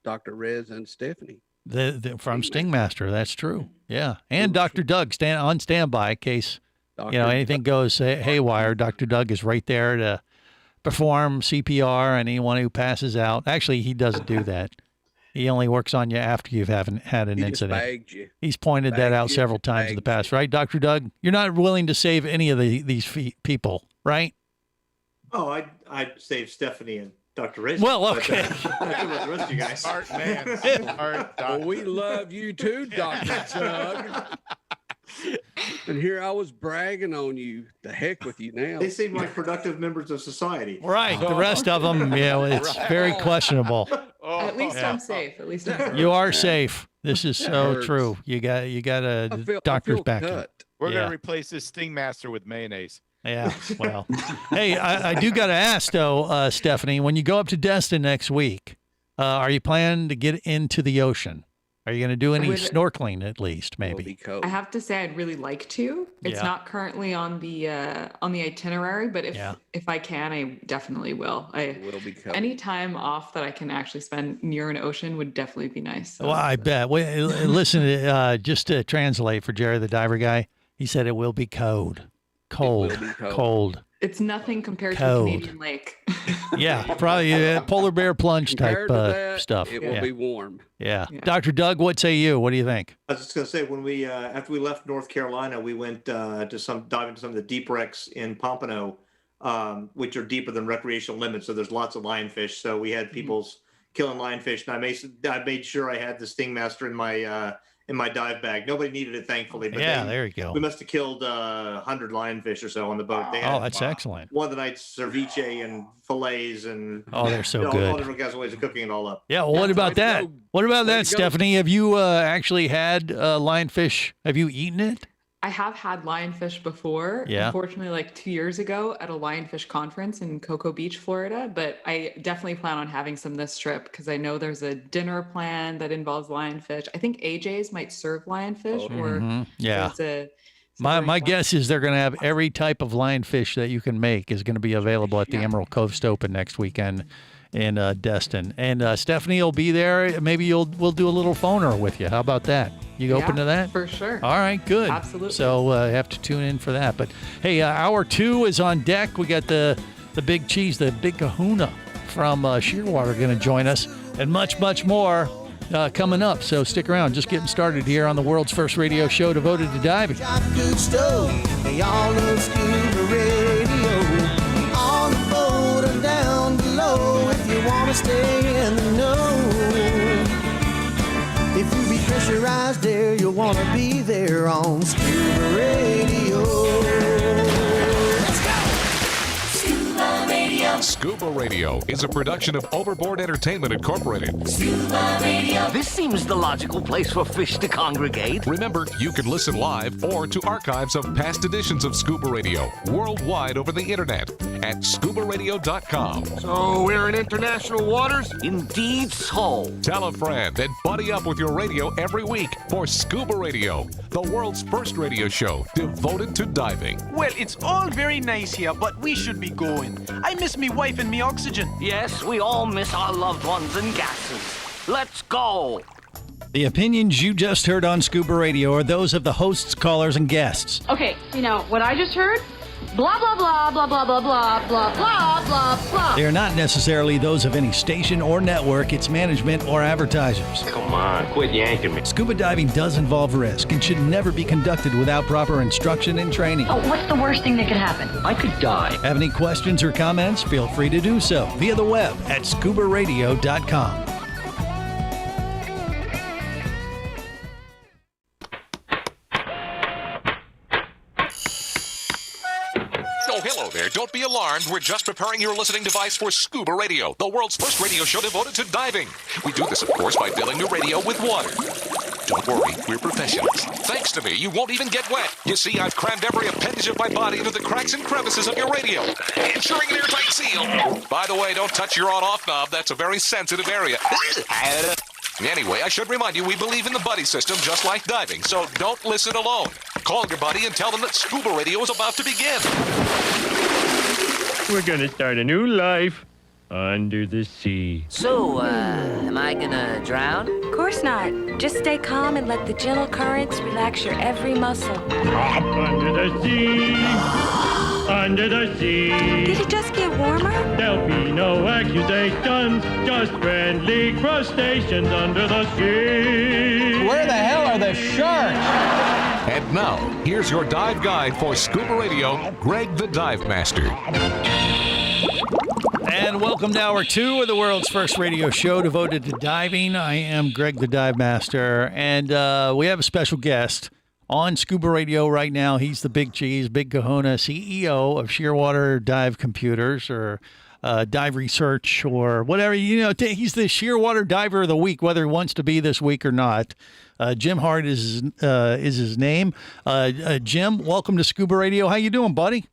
Dr. Rez and Stephanie. From Stingmaster. That's true. Yeah. And Dr. Doug on standby in case, anything goes haywire. Dr. Doug is right there to perform CPR on anyone who passes out. Actually, he doesn't do that. He only works on you after you've had an incident. Bagged you. He's pointed that out several times in the past, right, Dr. Doug? You're not willing to save any of these people, right? Oh, I'd save Stephanie and Dr. Ray. Well, okay. The rest of you guys. Smart man. Smart Well, we love you too, Dr. Doug. And here I was bragging on you. The heck with you now. They seem like productive members of society. Right. The rest of them, it's very questionable. At least I'm safe. At least I'm safe. You are safe. This is so true. You got a doctor's back. We're going to replace this Sting Master with mayonnaise. Yeah, well. Hey, I do got to ask, though, Stephanie, when you go up to Destin next week, are you planning to get into the ocean? Are you going to do any snorkeling at least, maybe? I have to say I'd really like to. It's not currently on the itinerary, but if I can, I definitely will. Will be cold. Any time off that I can actually spend near an ocean would definitely be nice. So. Well, I bet. Listen, just to translate for Jerry the diver guy, he said it will be cold. Cold. It's nothing compared to a Canadian lake. Yeah, probably polar bear plunge type stuff. It will be warm. Yeah. Dr. Doug, what say you? What do you think? I was just going to say, when we after we left North Carolina, we went to dive into some of the deep wrecks in Pompano, which are deeper than recreational limits. So there's lots of lionfish. So we had people's killing lionfish, and I made sure I had the Sting Master in my dive bag. Nobody needed it, thankfully. But there you go. We must have killed 100 lionfish or so on the boat. They had, that's excellent. One of the nights, ceviche and fillets and they're so good. All different kinds of ways of cooking it all up. Yeah. Well, what about that? What about that, Stephanie? Have you actually had lionfish? Have you eaten it? I have had lionfish before. Yeah. Unfortunately, like 2 years ago at a lionfish conference in Cocoa Beach, Florida. But I definitely plan on having some this trip because I know there's a dinner plan that involves lionfish. I think AJ's might serve lionfish My guess is they're going to have every type of lionfish that you can make is going to be available at the Emerald Coast Open next weekend in Destin. And Stephanie will be there. Maybe we'll do a little phoner with you. How about that? You open to that? For sure. All right, good. Absolutely. So have to tune in for that. But hey, hour 2 is on deck. We got the big cheese, the big kahuna from Shearwater going to join us, and much, much more coming up. So stick around. Just getting started here on the world's first radio show devoted to diving. They all love Scuba Radio. On the boat or down below, if you want to stay in the know. If you be pressurized there, you'll want to be there on Scuba Radio. Let's go! Scuba Radio. Scuba Radio is a production of Overboard Entertainment Incorporated. Scuba Radio. This seems the logical place for fish to congregate. Remember, you can listen live or to archives of past editions of Scuba Radio worldwide over the internet at ScubaRadio.com. So we're in international waters? Indeed so. Tell a friend and buddy up with your radio every week for Scuba Radio, the world's first radio show devoted to diving. Well, it's all very nice here, but we should be going. I miss me wife and me oxygen. Yes, we all miss our loved ones and gases. Let's go. The opinions you just heard on Scuba Radio are those of the hosts, callers, and guests. Okay, what I just heard? Blah, blah, blah, blah, blah, blah, blah, blah, blah, blah, blah. They are not necessarily those of any station or network, its management, or advertisers. Come on, quit yanking me. Scuba diving does involve risk and should never be conducted without proper instruction and training. Oh, what's the worst thing that could happen? I could die. Have any questions or comments? Feel free to do so via the web at ScubaRadio.com. Hello there. Don't be alarmed. We're just preparing your listening device for Scuba Radio, the world's first radio show devoted to diving. We do this, of course, by filling your radio with water. Don't worry, we're professionals. Thanks to me, you won't even get wet. You see, I've crammed every appendage of my body into the cracks and crevices of your radio, ensuring an airtight seal. By the way, don't touch your on-off knob. That's a very sensitive area. Anyway, I should remind you, we believe in the buddy system just like diving, so don't listen alone. Call your buddy and tell them that Scuba Radio is about to begin. We're gonna start a new life under the sea. So, am I gonna drown? Of course not. Just stay calm and let the gentle currents relax your every muscle. Under the sea. Under the sea. Did it just get warmer? There'll be no accusations, just friendly crustaceans under the sea. Where the hell are the sharks? And now, here's your dive guide for Scuba Radio, Greg the Dive Master. And welcome to Hour 2 of the world's first radio show devoted to diving. I am Greg the Dive Master, and we have a special guest on Scuba Radio right now. He's the Big Cheese, Big Kahuna, CEO of Shearwater Dive Computers, or Dive Research, or whatever. You know, he's the Shearwater Diver of the Week, whether he wants to be this week or not. Jim Hart is his name. Jim, welcome to Scuba Radio. How you doing, buddy?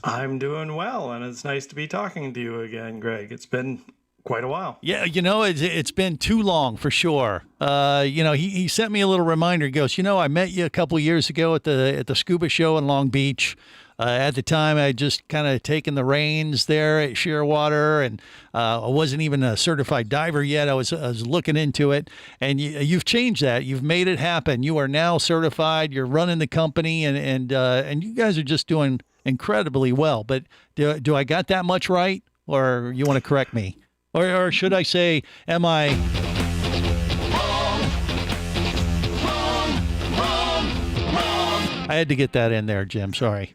I'm doing well, and it's nice to be talking to you again, Greg. It's been quite a while. Yeah, you know, it's been too long for sure. You know, he sent me a little reminder. He goes, you know, I met you a couple of years ago at the scuba show in Long Beach. At the time, I had just kind of taken the reins there at Shearwater, and I wasn't even a certified diver yet. I was looking into it, and you've changed that. You've made it happen. You are now certified. You're running the company, and you guys are just doing incredibly well. But do I got that much right, or you want to correct me, or should I say, am I? I had to get that in there, Jim. Sorry.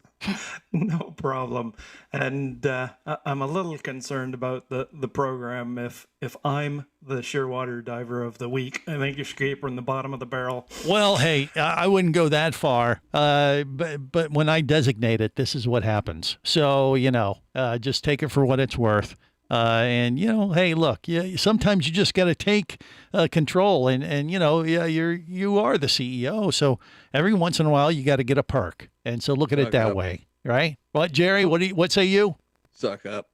No problem. And I'm a little concerned about the program. If I'm the Shearwater Diver of the Week, I think you should keep her in the bottom of the barrel. Well, hey, I wouldn't go that far. But when I designate it, this is what happens. So, you know, just take it for what it's worth. And, you know, hey, look, sometimes you just got to take control, and, you know, you are the CEO. So every once in a while you got to get a perk. And so look at it that way, right? What, Jerry, what say you? Suck up.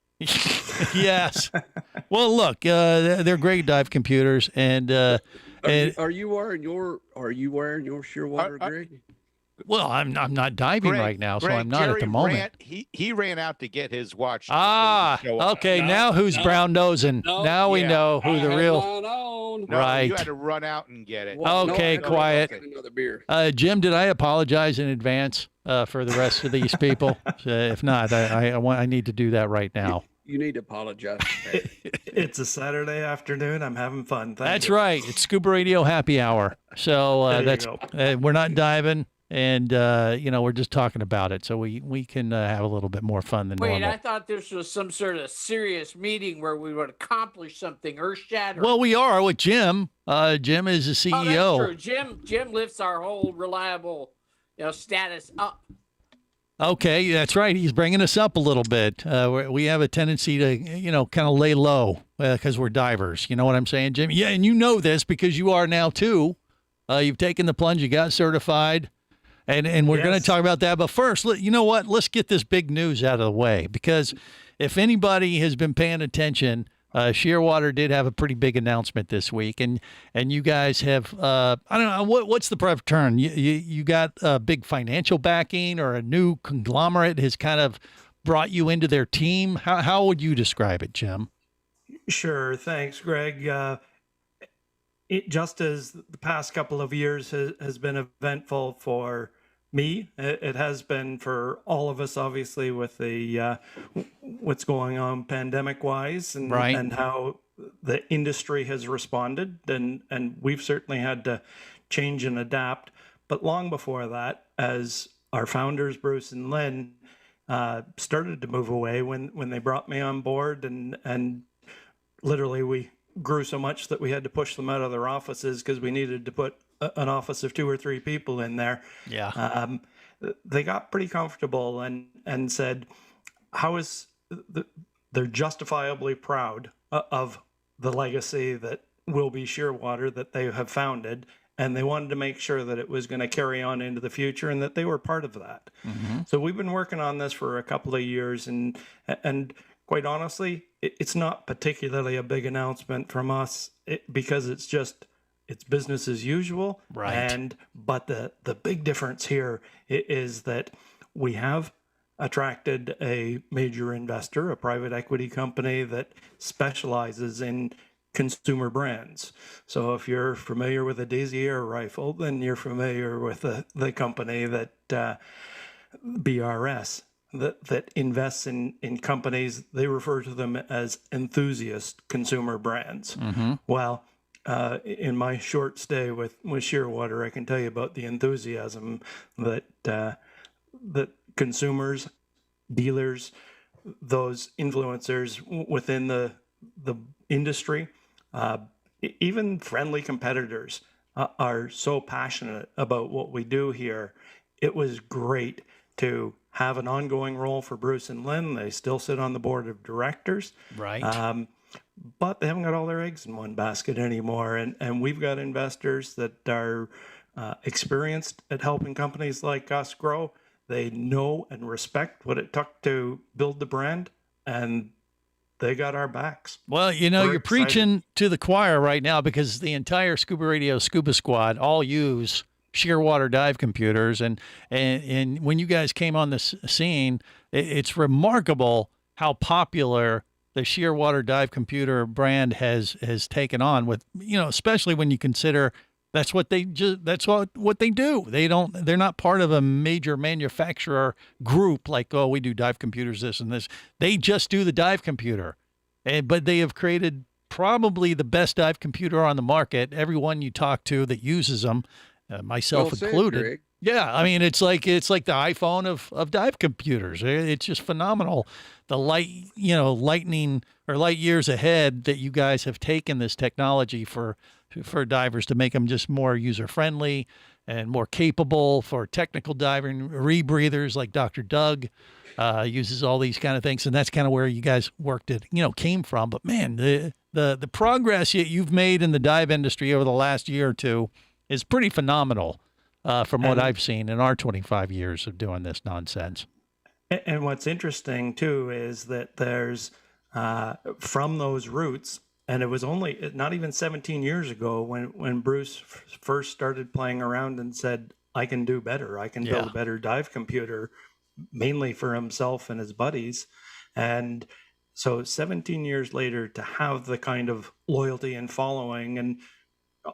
Yes. Well, look, they're great dive computers, and Are you wearing your Shearwater, Greg? well, I'm not diving right now, so I'm not Jerry at the moment. He ran out to get his watch. Okay. Now who's brown nosing? Now we know who the real. No, right. You had to run out and get it. Okay, quiet. Another beer. Jim, did I apologize in advance for the rest of these people? If not, I need to do that right now. You need to apologize. It's a Saturday afternoon. I'm having fun. That's right. It's Scuba Radio Happy Hour. So we're not diving, and you know, we're just talking about it. So we can have a little bit more fun than normal. I thought this was some sort of serious meeting where we would accomplish something earth-shattering. Well, we are with Jim. Jim is the CEO. Oh, that's true. Jim lifts our whole reliable, status up. Okay, that's right. He's bringing us up a little bit. We have a tendency to, kind of lay low because we're divers. You know what I'm saying, Jim? Yeah, and you know this because you are now too. You've taken the plunge. You got certified, and we're going to talk about that. But first, you know what? Let's get this big news out of the way, because if anybody has been paying attention, Shearwater did have a pretty big announcement this week, and you guys have I don't know what's the proper term. You got a big financial backing, or a new conglomerate has kind of brought you into their team. How would you describe it, Jim? Sure, thanks, Greg. It just as the past couple of years has been eventful for me. It has been for all of us, obviously, with the what's going on pandemic-wise, and how the industry has responded, and we've certainly had to change and adapt. But long before that, as our founders, Bruce and Lynn, started to move away when they brought me on board, and literally we grew so much that we had to push them out of their offices because we needed to put an office of 2 or 3 people in there. Yeah. They got pretty comfortable and said, they're justifiably proud of the legacy that will be Shearwater that they have founded, and they wanted to make sure that it was going to carry on into the future and that they were part of that. Mm-hmm. So we've been working on this for a couple of years, and quite honestly, it's not particularly a big announcement from us because it's business as usual. Right. But the big difference here is that we have attracted a major investor, a private equity company that specializes in consumer brands. So if you're familiar with a Daisy Air rifle, then you're familiar with the company that BRS that invests in companies, they refer to them as enthusiast consumer brands. Well, in my short stay with Shearwater, I can tell you about the enthusiasm that that consumers, dealers, those influencers within the industry, even friendly competitors, are so passionate about what we do here. It was great to have an ongoing role for Bruce and Lynn. They still sit on the board of directors. Right. But they haven't got all their eggs in one basket anymore. And we've got investors that are experienced at helping companies like us grow. They know and respect what it took to build the brand, and they got our backs. Well, you know, you're preaching to the choir right now, because the entire Scuba Radio Scuba Squad all use Shearwater dive computers. And when you guys came on the scene, it's remarkable how popular the Shearwater dive computer brand has taken on, with, you know, especially when you consider that's what they do. They're not part of a major manufacturer group like, oh, we do dive computers, this and this. They just do the dive computer. But they have created probably the best dive computer on the market. Everyone you talk to that uses them, myself included. Greg. Yeah, I mean, it's like the iPhone of dive computers. It's just phenomenal. The lightning or light years ahead that you guys have taken this technology for divers to make them just more user friendly and more capable for technical diving. Rebreathers like Dr. Doug uses all these kind of things, and that's kind of where you guys came from. But man, the progress you've made in the dive industry over the last year or two is pretty phenomenal. From what I've seen in our 25 years of doing this nonsense. And what's interesting, too, is that there's, from those roots, and it was only not even 17 years ago when Bruce first started playing around and said, I can do better. I can build a better dive computer, mainly for himself and his buddies. And so 17 years later, to have the kind of loyalty and following, and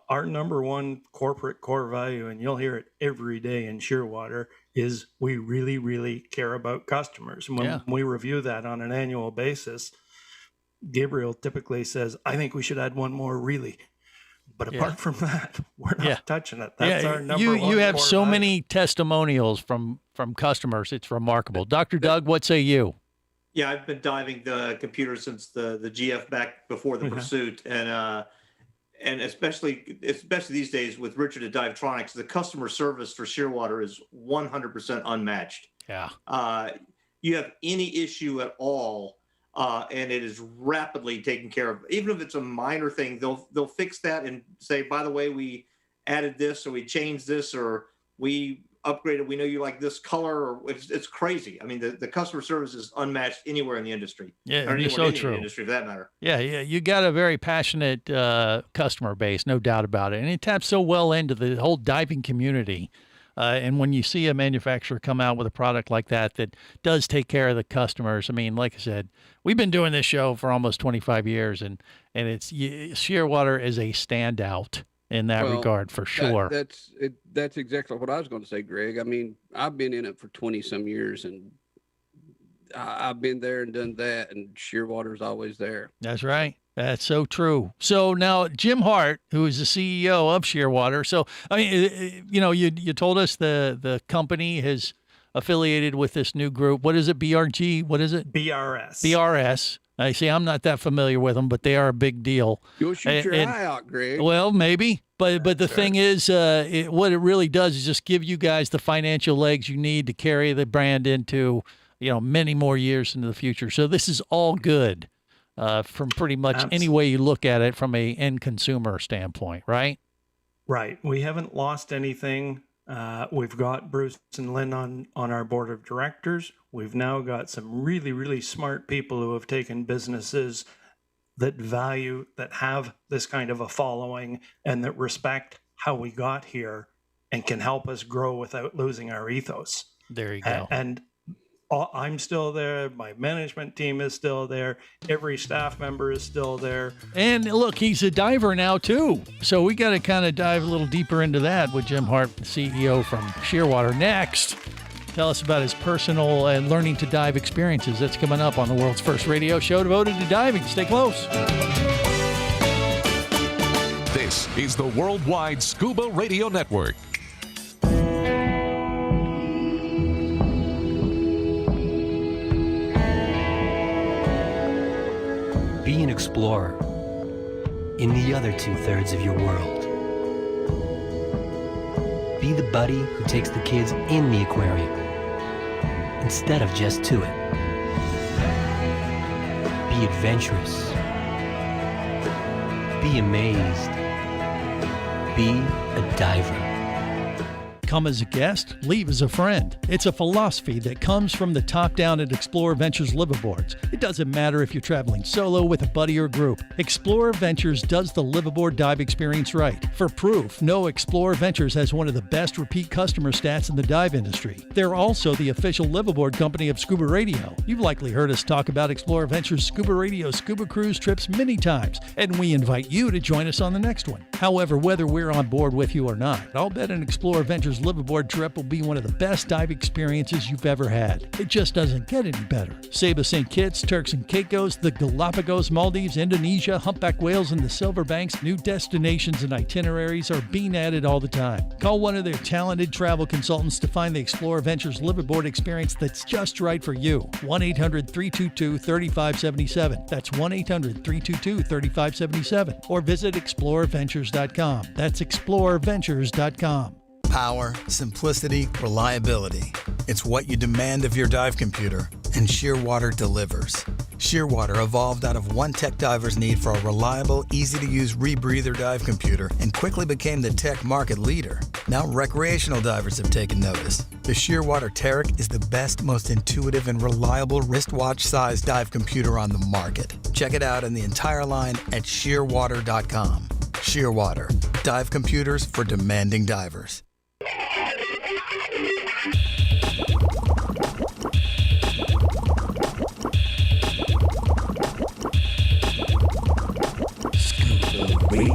our number one corporate core value, and you'll hear it every day in Shearwater, is we really, really care about customers. And when we review that on an annual basis, Gabriel typically says, I think we should add one more really. But apart from that, we're not touching it. That's our number one. You have so many testimonials from customers. It's remarkable. Dr. Doug, what say you? Yeah, I've been diving the computer since the GF back before the Pursuit. And especially these days with Richard at Divetronics, the customer service for Shearwater is 100% unmatched. Yeah. You have any issue at all, and it is rapidly taken care of. Even if it's a minor thing, they'll fix that and say, by the way, we added this, or we changed this, or we upgraded. We know you like this color, or it's crazy. I mean, the customer service is unmatched anywhere in the industry. Yeah, or it's anywhere so in true. the industry for that matter. Yeah, you got a very passionate customer base, no doubt about it, and it taps so well into the whole diving community. And when you see a manufacturer come out with a product like that does take care of the customers, I mean, like I said, we've been doing this show for almost 25 years, and Shearwater is a standout in that regard, for sure. That's exactly what I was going to say, Greg. I mean, I've been in it for 20 some years, and I've been there and done that, and Shearwater's always there. That's right. That's so true. So now Jim Hart, who is the CEO of Shearwater. So, I mean, you told us the company has affiliated with this new group. What is it? BRG? What is it? BRS. BRS. I see. I'm not that familiar with them, but they are a big deal. You'll shoot your eye out, Greg. Well, maybe. But the thing is, what it really does is just give you guys the financial legs you need to carry the brand into, many more years into the future. So this is all good from pretty much any way you look at it from a end consumer standpoint, right? Right. We haven't lost anything. We've got Bruce and Lynn on our board of directors. We've now got some really, really smart people who have taken businesses that have this kind of a following and that respect how we got here and can help us grow without losing our ethos. There you go. And I'm still there. My management team is still there. Every staff member is still there. And look, he's a diver now too. So we got to kind of dive a little deeper into that with Jim Hart, the CEO from Shearwater, next tell us about his personal and learning to dive experiences. That's coming up on the world's first radio show devoted to diving. Stay close. This is the Worldwide Scuba Radio Network. Be an explorer in the other 2/3 of your world. Be the buddy who takes the kids in the aquarium instead of just to it. Be adventurous. Be amazed. Be a diver. Come as a guest, leave as a friend. It's a philosophy that comes from the top down at Explorer Ventures liveaboards. It doesn't matter if you're traveling solo, with a buddy, or group. Explorer Ventures does the liveaboard dive experience right. For proof, know Explorer Ventures has one of the best repeat customer stats in the dive industry. They're also the official liveaboard company of Scuba Radio. You've likely heard us talk about Explorer Ventures Scuba Radio scuba cruise trips many times, and we invite you to join us on the next one. However, whether we're on board with you or not, I'll bet an Explorer Ventures liveaboard trip will be one of the best dive experiences you've ever had. It just doesn't get any better. Saba St. Kitts, Turks and Caicos, the Galapagos, Maldives, Indonesia, humpback whales, and the Silver Banks, new destinations and itineraries are being added all the time. Call one of their talented travel consultants to find the Explorer Ventures liveaboard experience that's just right for you. 1-800-322-3577. That's 1-800-322-3577. Or visit explorerventures.com. That's explorerventures.com. Power, simplicity, reliability. It's what you demand of your dive computer, and Shearwater delivers. Shearwater evolved out of one tech diver's need for a reliable, easy-to-use rebreather dive computer and quickly became the tech market leader. Now recreational divers have taken notice. The Shearwater Taric is the best, most intuitive, and reliable wristwatch-sized dive computer on the market. Check it out in the entire line at shearwater.com. Shearwater, dive computers for demanding divers. Scuba Radio.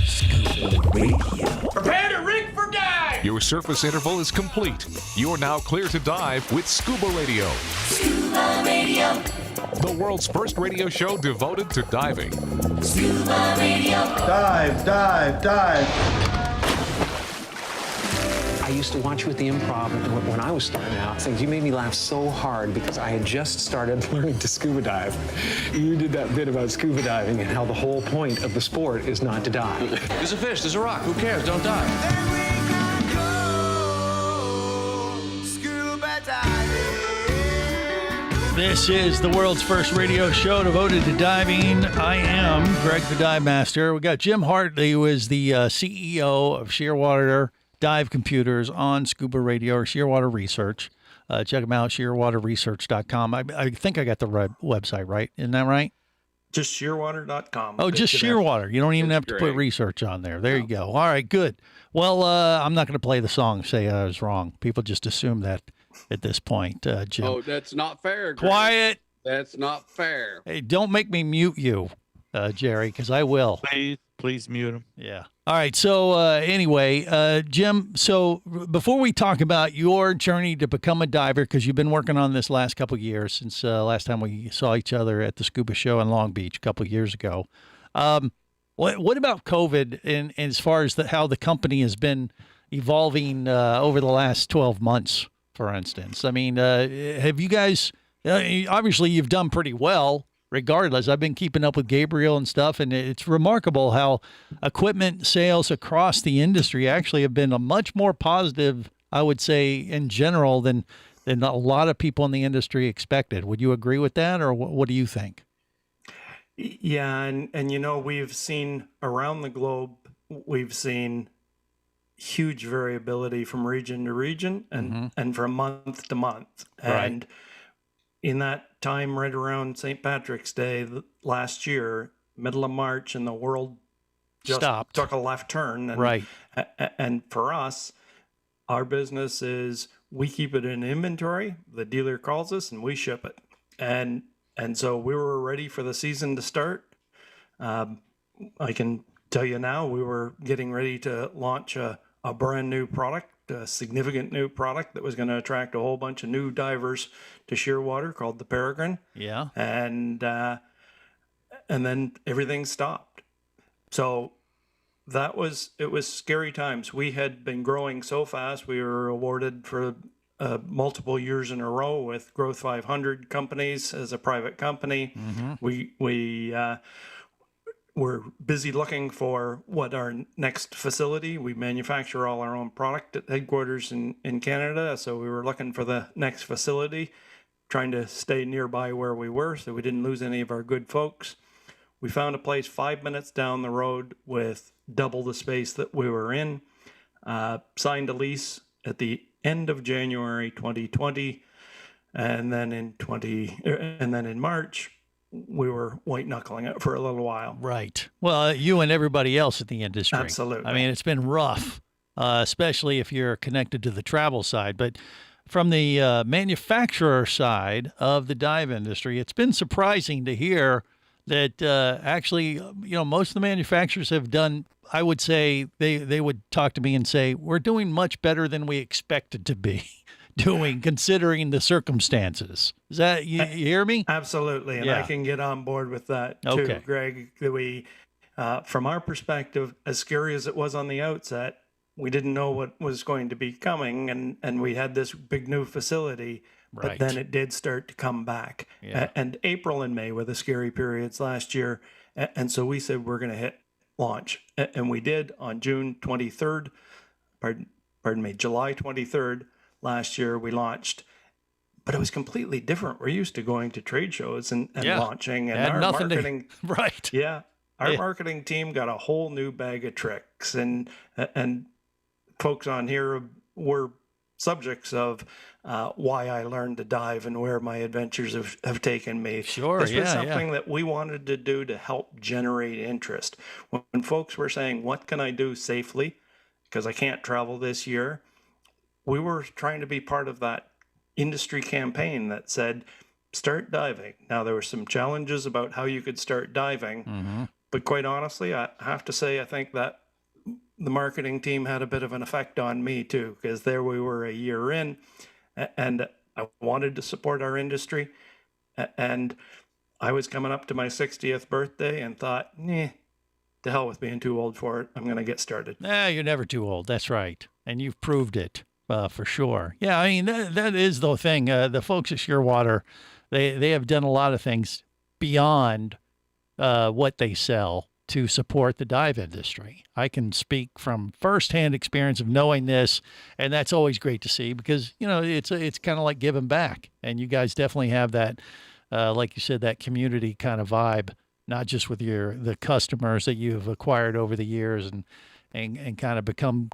Scuba Radio. Prepare to rig for dive! Your surface interval is complete. You're now clear to dive with Scuba Radio. Scuba Radio. The world's first radio show devoted to diving. Scuba Radio. Dive, dive, dive. I used to watch you at the Improv when I was starting out. Things you made me laugh so hard because I had just started learning to scuba dive. You did that bit about scuba diving and how the whole point of the sport is not to dive. There's a fish, there's a rock, who cares? Don't dive. This is the world's first radio show devoted to diving. I am Greg the Dive Master. We got Jim Hartley, who is the CEO of Shearwater Dive Computers on Scuba Radio or Shearwater Research. Check them out, shearwaterresearch.com. I think I got the right website right. Isn't that right? Just shearwater.com. Oh, just Shearwater. You don't even have to put research on there. There you go. All right, good. Well, I'm not going to play the song, say I was wrong. People just assume that at this point, Jim. Oh, that's not fair, Greg. Quiet. That's not fair. Hey, don't make me mute you, Jerry, because I will. Please mute him. Yeah. All right. So anyway, Jim, so before we talk about your journey to become a diver, because you've been working on this last couple of years since last time we saw each other at the Scuba Show in Long Beach a couple of years ago. What about COVID and as far as how the company has been evolving over the last 12 months, for instance? I mean, have you guys, obviously you've done pretty well. Regardless, I've been keeping up with Gabriel and stuff, and it's remarkable how equipment sales across the industry actually have been a much more positive, I would say, in general than a lot of people in the industry expected. Would you agree with that, or what do you think? Yeah, and you know, we've seen around the globe, we've seen huge variability from region to region and from month to month. Right. And in that time, right around St. Patrick's Day last year, middle of March, and the world just stopped, took a left turn. And, right. And for us, our business is we keep it in inventory. The dealer calls us and we ship it. And so we were ready for the season to start. I can tell you now, we were getting ready to launch a brand new product a significant new product that was going to attract a whole bunch of new divers to Shearwater called the Peregrine. Yeah. And then everything stopped. So it was scary times. We had been growing so fast. We were awarded for multiple years in a row with Growth 500 companies as a private company. We were busy looking for what our next facility. We manufacture all our own product at headquarters in Canada. So we were looking for the next facility, trying to stay nearby where we were so we didn't lose any of our good folks. We found a place 5 minutes down the road with double the space that we were in, signed a lease at the end of January 2020, and then in March, we were white knuckling it for a little while. Right. Well, you and everybody else in the industry. Absolutely. I mean, it's been rough, especially if you're connected to the travel side. But from the manufacturer side of the dive industry, it's been surprising to hear that actually, most of the manufacturers have done, I would say, they would talk to me and say, we're doing much better than we expected to be doing, considering the circumstances. Is that, you hear me? Absolutely. And I can get on board with that too, Okay. Greg. We, from our perspective, as scary as it was on the outset, we didn't know what was going to be coming. And we had this big new facility, but then it did start to come back. Yeah. And April and May were the scary periods last year. And so we said, we're going to hit launch. And we did on June 23rd, pardon me, July 23rd. Last year we launched, but it was completely different. We're used to going to trade shows and launching, and our marketing, right? Yeah, our marketing team got a whole new bag of tricks, and folks on here were subjects of why I learned to dive and where my adventures have taken me. Sure, this was something that we wanted to do to help generate interest. When folks were saying, "What can I do safely?" because I can't travel this year. We were trying to be part of that industry campaign that said, start diving. Now, there were some challenges about how you could start diving, but quite honestly, I have to say, I think that the marketing team had a bit of an effect on me too, because there we were a year in, and I wanted to support our industry, and I was coming up to my 60th birthday and thought, to hell with being too old for it. I'm going to get started. You're never too old. That's right. And you've proved it. For sure. Yeah, I mean, that is the thing. The folks at Shearwater, they have done a lot of things beyond what they sell to support the dive industry. I can speak from firsthand experience of knowing this, and that's always great to see because, it's kind of like giving back. And you guys definitely have that, like you said, that community kind of vibe, not just with the customers that you've acquired over the years and kind of become,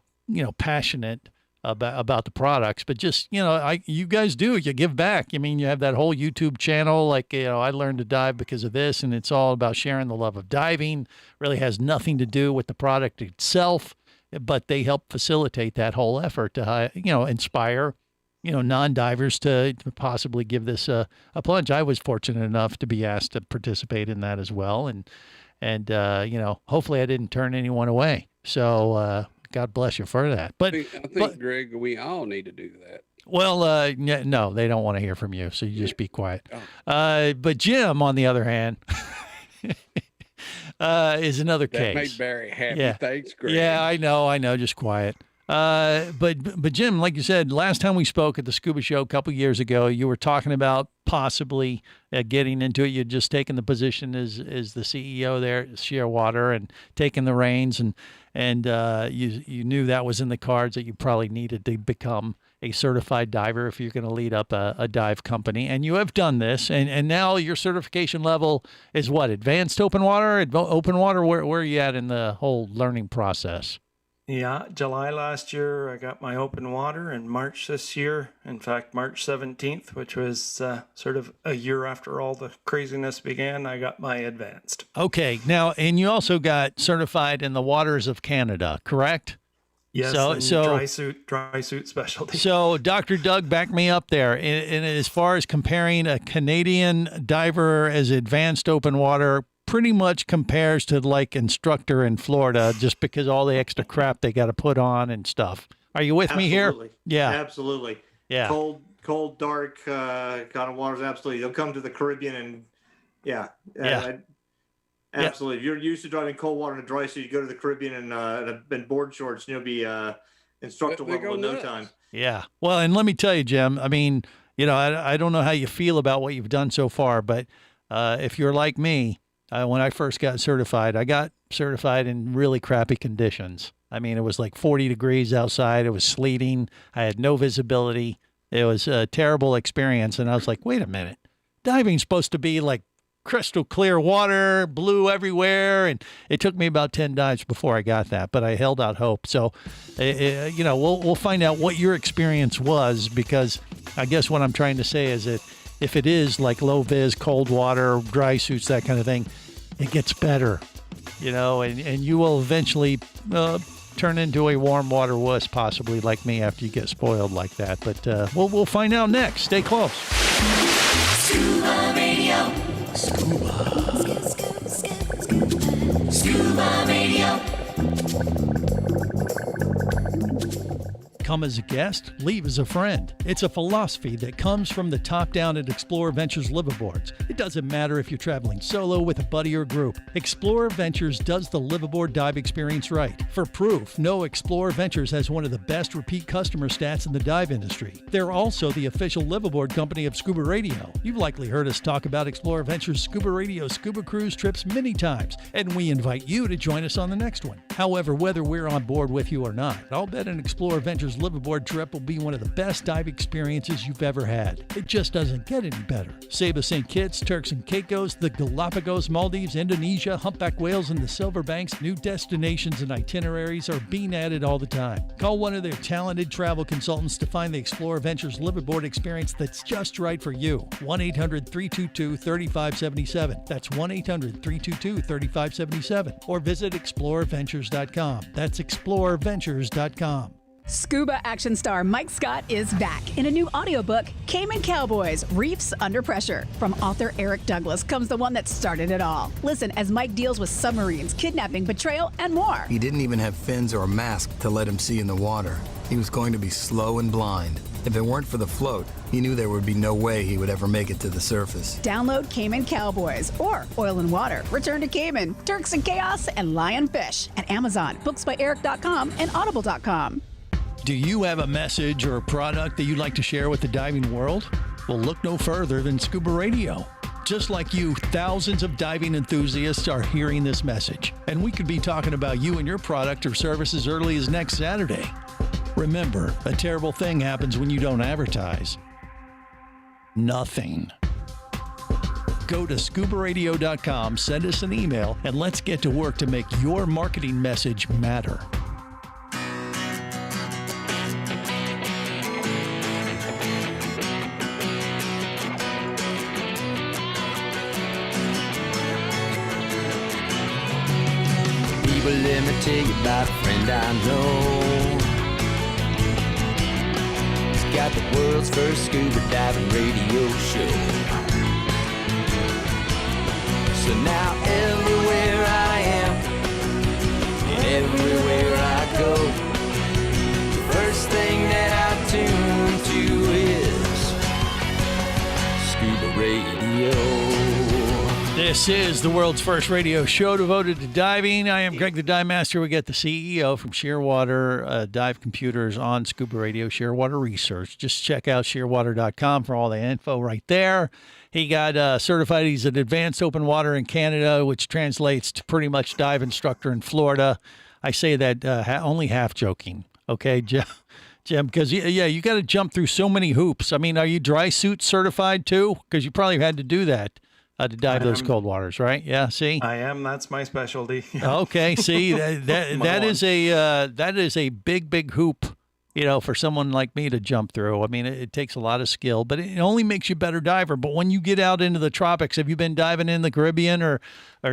passionate about the products, but just, you guys you give back. I mean, you have that whole YouTube channel, like, I learned to dive because of this, and it's all about sharing the love of diving. Really has nothing to do with the product itself, but they help facilitate that whole effort to, inspire, non-divers to possibly give this a plunge. I was fortunate enough to be asked to participate in that as well. And hopefully I didn't turn anyone away. So, God bless you for that. But I think, Greg, we all need to do that. Well, no, they don't want to hear from you, so you just be quiet. But Jim, on the other hand, is another case. That made Barry happy. Yeah. Thanks, Greg. Yeah, I know, just quiet. But Jim, like you said, last time we spoke at the Scuba Show a couple years ago, you were talking about possibly getting into it. You'd just taken the position as the CEO there at Shearwater and taking the reins, and you knew that was in the cards, that you probably needed to become a certified diver if you're going to lead up a dive company. And you have done this, and now your certification level is what? Advanced open water? Open water? Where are you at in the whole learning process? Yeah, July last year, I got my open water, and March this year, in fact, March 17th, which was sort of a year after all the craziness began, I got my advanced. Okay. Now, and you also got certified in the waters of Canada, correct? Yes, dry suit specialty. So, Dr. Doug, back me up there. And as far as comparing a Canadian diver as advanced open water, pretty much compares to like instructor in Florida, just because all the extra crap they got to put on and stuff. Are you with me here? Absolutely. Yeah. Absolutely. Yeah. Cold, dark kind of waters. Absolutely. They'll come to the Caribbean and Yeah. Absolutely. If you're used to driving cold water in a dry suit, you go to the Caribbean and board shorts, and you'll be instructor They level go in no nuts. time. Yeah. Well, and let me tell you, Jim, I mean, I don't know how you feel about what you've done so far, but if you're like me, when I first got certified, I got certified in really crappy conditions. I mean, it was like 40 degrees outside. It was sleeting. I had no visibility. It was a terrible experience. And I was like, wait a minute. Diving's supposed to be like crystal clear water, blue everywhere. And it took me about 10 dives before I got that, but I held out hope. So, we'll find out what your experience was, because I guess what I'm trying to say is that if it is like low vis, cold water, dry suits, that kind of thing, it gets better, and you will eventually turn into a warm water wuss, possibly like me, after you get spoiled like that. But we'll find out next. Stay close. Scuba Radio. Scuba Radio. Come as a guest, leave as a friend. It's a philosophy that comes from the top down at Explorer Ventures liveaboards. It doesn't matter if you're traveling solo, with a buddy, or group. Explorer Ventures does the liveaboard dive experience right. For proof, know Explorer Ventures has one of the best repeat customer stats in the dive industry. They're also the official liveaboard company of Scuba Radio. You've likely heard us talk about Explorer Ventures Scuba Radio scuba cruise trips many times, and we invite you to join us on the next one. However, whether we're on board with you or not, I'll bet an Explorer Ventures liveaboard trip will be one of the best dive experiences you've ever had. It just doesn't get any better. Saba St. Kitts, Turks and Caicos, the Galapagos, Maldives, Indonesia, humpback whales, and the Silver Banks, new destinations and itineraries are being added all the time. Call one of their talented travel consultants to find the Explorer Ventures liveaboard experience that's just right for you. 1-800-322-3577. That's 1-800-322-3577. Or visit explorerventures.com. That's explorerventures.com. Scuba action star Mike Scott is back in a new audiobook, Cayman Cowboys, Reefs Under Pressure. From author Eric Douglas comes the one that started it all. Listen as Mike deals with submarines, kidnapping, betrayal, and more. He didn't even have fins or a mask to let him see in the water. He was going to be slow and blind. If it weren't for the float, he knew there would be no way he would ever make it to the surface. Download Cayman Cowboys or Oil and Water, Return to Cayman, Turks and Chaos, and Lionfish at Amazon, booksbyeric.com, and audible.com. Do you have a message or a product that you'd like to share with the diving world? Well, look no further than Scuba Radio. Just like you, thousands of diving enthusiasts are hearing this message, and we could be talking about you and your product or service as early as next Saturday. Remember, a terrible thing happens when you don't advertise. Nothing. Go to ScubaRadio.com, send us an email, and let's get to work to make your marketing message matter. People, let me tell you about a friend I know. He's got the world's first scuba diving radio show. So now everywhere I am, and everywhere I go, the first thing that I tune to is Scuba Radio. This is the world's first radio show devoted to diving. I am Greg the Dive Master. We got the CEO from Shearwater Dive Computers on Scuba Radio, Shearwater Research. Just check out shearwater.com for all the info right there. He got certified. He's an advanced open water in Canada, which translates to pretty much dive instructor in Florida. I say that only half joking. Okay, Jim, because, you got to jump through so many hoops. I mean, are you dry suit certified too? Because you probably had to do that. To dive those cold waters, right? Yeah, see? I am. That's my specialty. Okay, see, that is a big hoop, for someone like me to jump through. I mean, it takes a lot of skill, but it only makes you a better diver. But when you get out into the tropics, have you been diving in the Caribbean or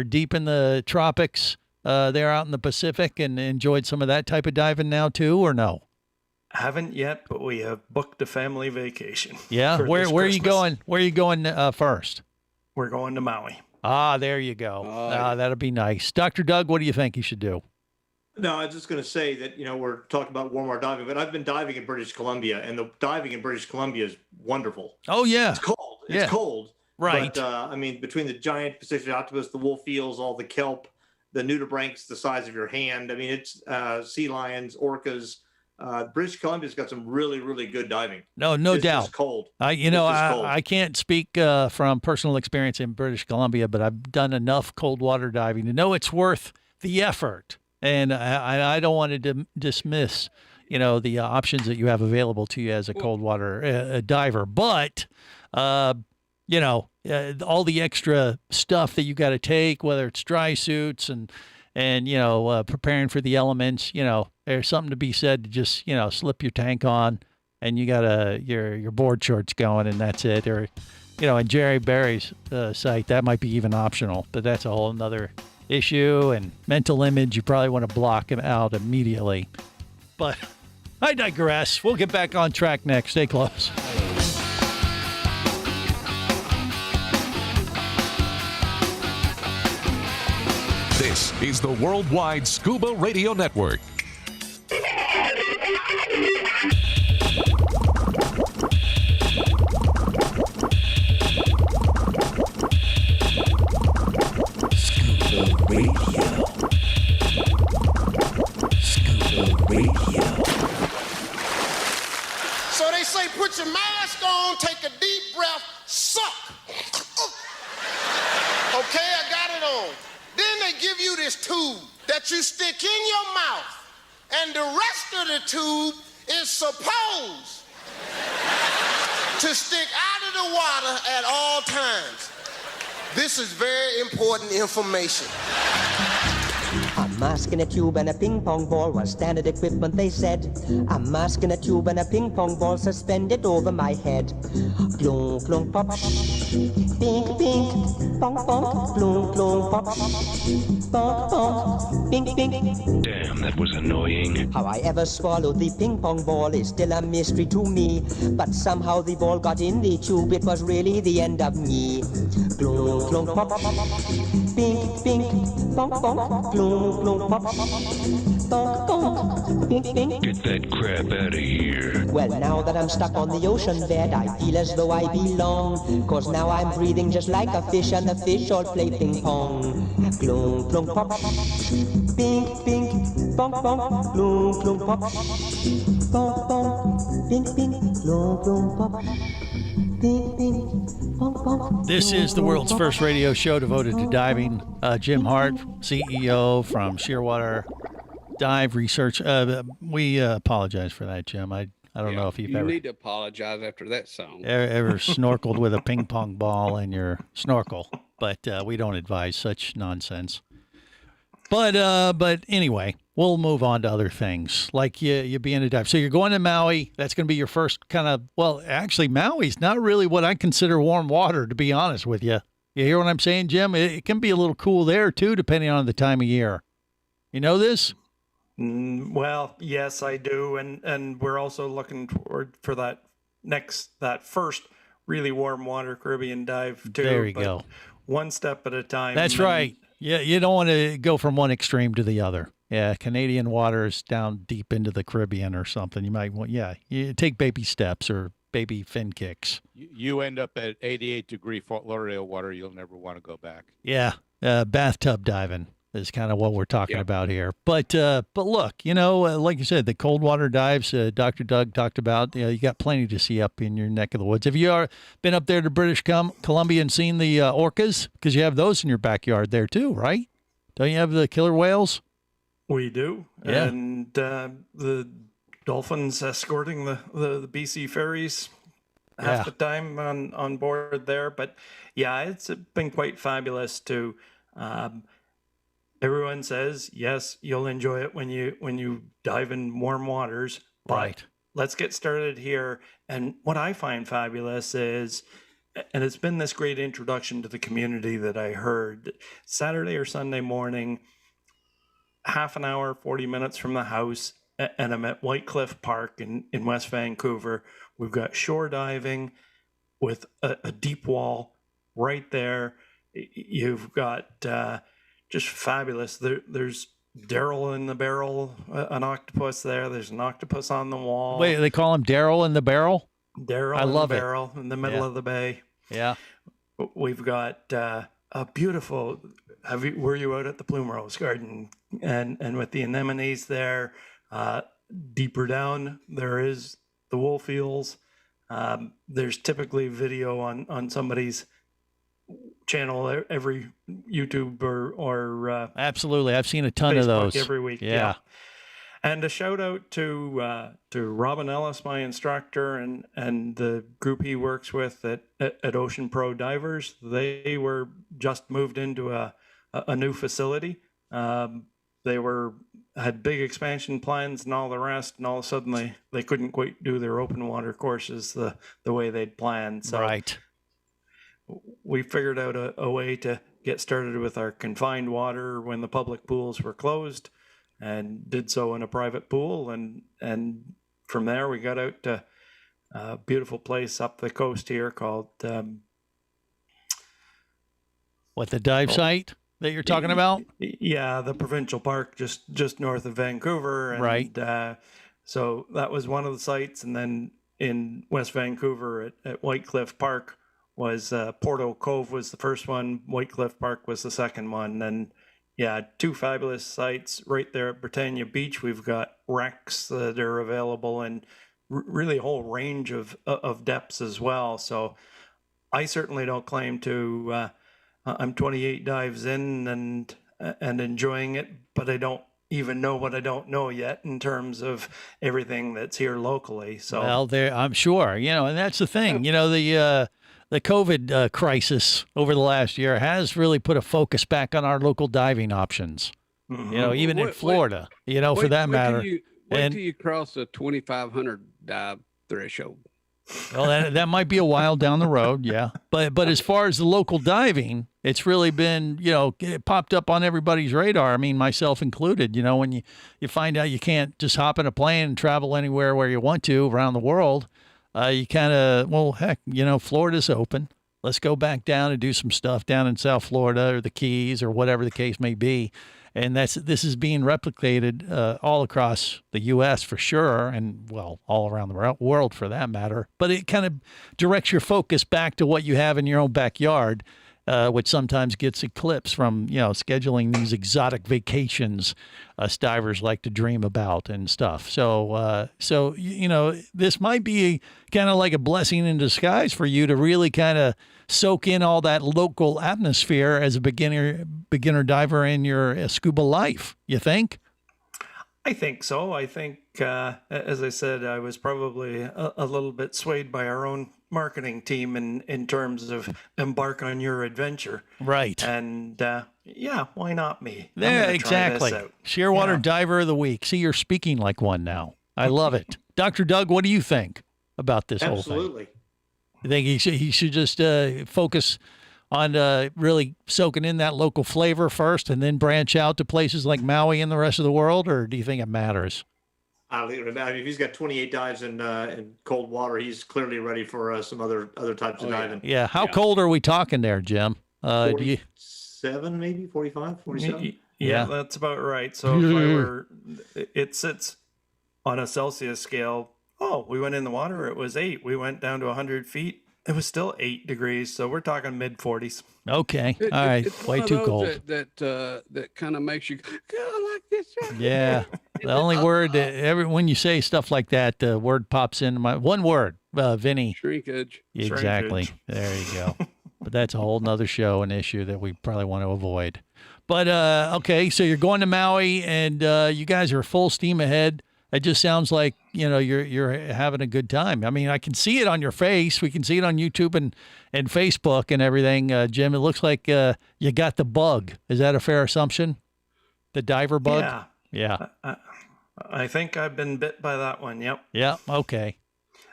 deep in the tropics there out in the Pacific and enjoyed some of that type of diving now too, or no? Haven't yet, but we have booked a family vacation. Yeah, where are you going? Where are you going first? We're going to Maui. Ah, there you go. That'll be nice. Dr. Doug, what do you think you should do? No, I was just going to say that, we're talking about warm water diving, but I've been diving in British Columbia, and the diving in British Columbia is wonderful. Oh, yeah. It's cold. Yeah. It's cold. Right. But, between the giant Pacific octopus, the wolf eels, all the kelp, the nudibranchs the size of your hand, it's sea lions, orcas. British Columbia's got some really, really good diving. No It's doubt. just cold. I can't speak from personal experience in British Columbia, but I've done enough cold water diving to know it's worth the effort. And I don't want to dismiss, the options that you have available to you as a cold water diver. But, all the extra stuff that you got to take, whether it's dry suits and preparing for the elements, there's something to be said to just, slip your tank on and you got your board shorts going and that's it. Or, in Jerry Berry's site, that might be even optional, but that's a whole nother issue. And mental image, you probably want to block him out immediately. But I digress. We'll get back on track next. Stay close. This is the Worldwide Scuba Radio Network. Scuba Radio. Scuba Radio. So they say put your mask on, take a deep breath, suck. Okay, I got it on. Then they give you this tube that you stick in your mouth, and the rest of the tube is supposed to stick out of the water at all times. This is very important information. A mask in a tube and a ping pong ball was standard equipment, they said. A mask in a tube and a ping pong ball suspended over my head. Clunk, clunk, pop, pink, pink, pong, pong, clunk, clunk, pop, pong, pong, pink, pink. Damn, that was annoying. How I ever swallowed the ping pong ball is still a mystery to me. But somehow the ball got in the tube, it was really the end of me. Clunk, clunk, pop, pink, pink, pong, pong, clunk, clunk, pop, pong, pong, pink, pink. Get that crap out of here. Well, now that I'm stuck on the ocean bed, I feel as though I belong. Cause now I'm breathing just like a fish, and the fish all play ping pong. Clunk, clunk, pop, pink, pink, pong, pong, clunk, clunk, pop, pong, pong, pink, pink, clunk, clunk, pop. This is the world's first radio show devoted to diving. Jim Hart, CEO from Shearwater Dive Research. We apologize for that, Jim. I don't know if you've ever... You need to apologize after that song. Ever snorkeled with a ping pong ball in your snorkel, but we don't advise such nonsense. But anyway, we'll move on to other things, like you being a diver. So you're going to Maui. That's going to be your first kind of, well, actually, Maui's not really what I consider warm water, to be honest with you. You hear what I'm saying, Jim? It can be a little cool there, too, depending on the time of year. You know this? Well, yes, I do. And we're also looking for that first really warm water Caribbean dive, too. There you go. One step at a time. That's right. Yeah, you don't want to go from one extreme to the other. Yeah, Canadian waters down deep into the Caribbean or something. You might want, you take baby steps or baby fin kicks. You end up at 88-degree Fort Lauderdale water. You'll never want to go back. Yeah, bathtub diving is kind of what we're talking about here. But look, like you said, the cold water dives Dr. Doug talked about, you got plenty to see up in your neck of the woods. Have you been up there to British Columbia and seen the orcas? Because you have those in your backyard there too, right? Don't you have the killer whales? We do. Yeah. And the dolphins escorting the BC ferries half the time on board there. But yeah, it's been quite fabulous to... everyone says, yes, you'll enjoy it when you dive in warm waters. But right. Let's get started here. And what I find fabulous is, and it's been this great introduction to the community that I heard, Saturday or Sunday morning, half an hour, 40 minutes from the house, and I'm at White Cliff Park in West Vancouver. We've got shore diving with a deep wall right there. You've got... just fabulous. There's Daryl in the barrel, an octopus there. There's an octopus on the wall. Wait, they call him Daryl in the barrel? Daryl I in love the it. barrel in the middle Yeah. of the bay. Yeah. We've got a beautiful. Were you out at the Plume Rose Garden and with the anemones there? Deeper down, there is the wolf eels. There's typically video on somebody's channel every YouTube or Absolutely. I've seen a ton Facebook of those every week. Yeah. And a shout out to Robin Ellis, my instructor, and the group he works with at Ocean Pro Divers. They were just moved into a new facility. They had big expansion plans and all the rest, and all of a sudden they couldn't quite do their open water courses the way they'd planned. So right. We figured out a way to get started with our confined water when the public pools were closed, and did so in a private pool. And from there, we got out to a beautiful place up the coast here called... What, the dive site that you're talking about? Yeah, the provincial park just north of Vancouver. And, right. So that was one of the sites. And then in West Vancouver at White Cliff Park was Porto Cove was the first one. White Cliff Park was the second one. And yeah, two fabulous sites right there at Britannia Beach. We've got wrecks that are available and really a whole range of depths as well. So I certainly don't claim to, I'm 28 dives in and enjoying it, but I don't even know what I don't know yet in terms of everything that's here locally. So well, I'm sure, and that's the thing, the COVID crisis over the last year has really put a focus back on our local diving options, even in Florida, for that matter. Wait till you cross a 2,500 dive threshold. Well, that might be a while down the road, yeah. But as far as the local diving, it's really been, it popped up on everybody's radar. I mean, myself included. When you find out you can't just hop in a plane and travel anywhere where you want to around the world, you kind of, well, heck, Florida's open. Let's go back down and do some stuff down in South Florida or the Keys or whatever the case may be. And this is being replicated all across the U.S. for sure, and, well, all around the world for that matter. But it kind of directs your focus back to what you have in your own backyard, which sometimes gets eclipsed from, scheduling these exotic vacations us divers like to dream about and stuff. So this might be kind of like a blessing in disguise for you to really kind of soak in all that local atmosphere as a beginner diver in your scuba life. You think? I think so. I think, as I said, I was probably a little bit swayed by our own marketing team in terms of embark on your adventure. Right. And yeah, why not me? Yeah, exactly. Shearwater Diver of the Week. See, you're speaking like one now. I love it. Dr. Doug, what do you think about this whole thing? Absolutely. You think he should just focus on really soaking in that local flavor first and then branch out to places like Maui and the rest of the world, or do you think it matters? I don't think it matters. If he's got 28 dives in cold water, he's clearly ready for some other types of diving. Yeah. How cold are we talking there, Jim? 47, maybe 45, 47. Yeah, that's about right. So it sits on a Celsius scale. Oh, we went in the water. It was 8. We went down to 100 feet. It was still 8 degrees. So we're talking mid 40s. Okay. All right. It's way one of too those cold. That kind of makes you go, I like this. Yeah. The only word when you say stuff like that, the word pops into my one word, Vinny. Shrinkage. Exactly. Shrinkage. There you go. But that's a whole nother show, an issue that we probably want to avoid. But okay, so you're going to Maui, and you guys are full steam ahead. It just sounds like you're having a good time. I mean, I can see it on your face. We can see it on YouTube and Facebook and everything. Jim, it looks like you got the bug. Is that a fair assumption? The diver bug? Yeah. I think I've been bit by that one. Yep. Yeah. Okay.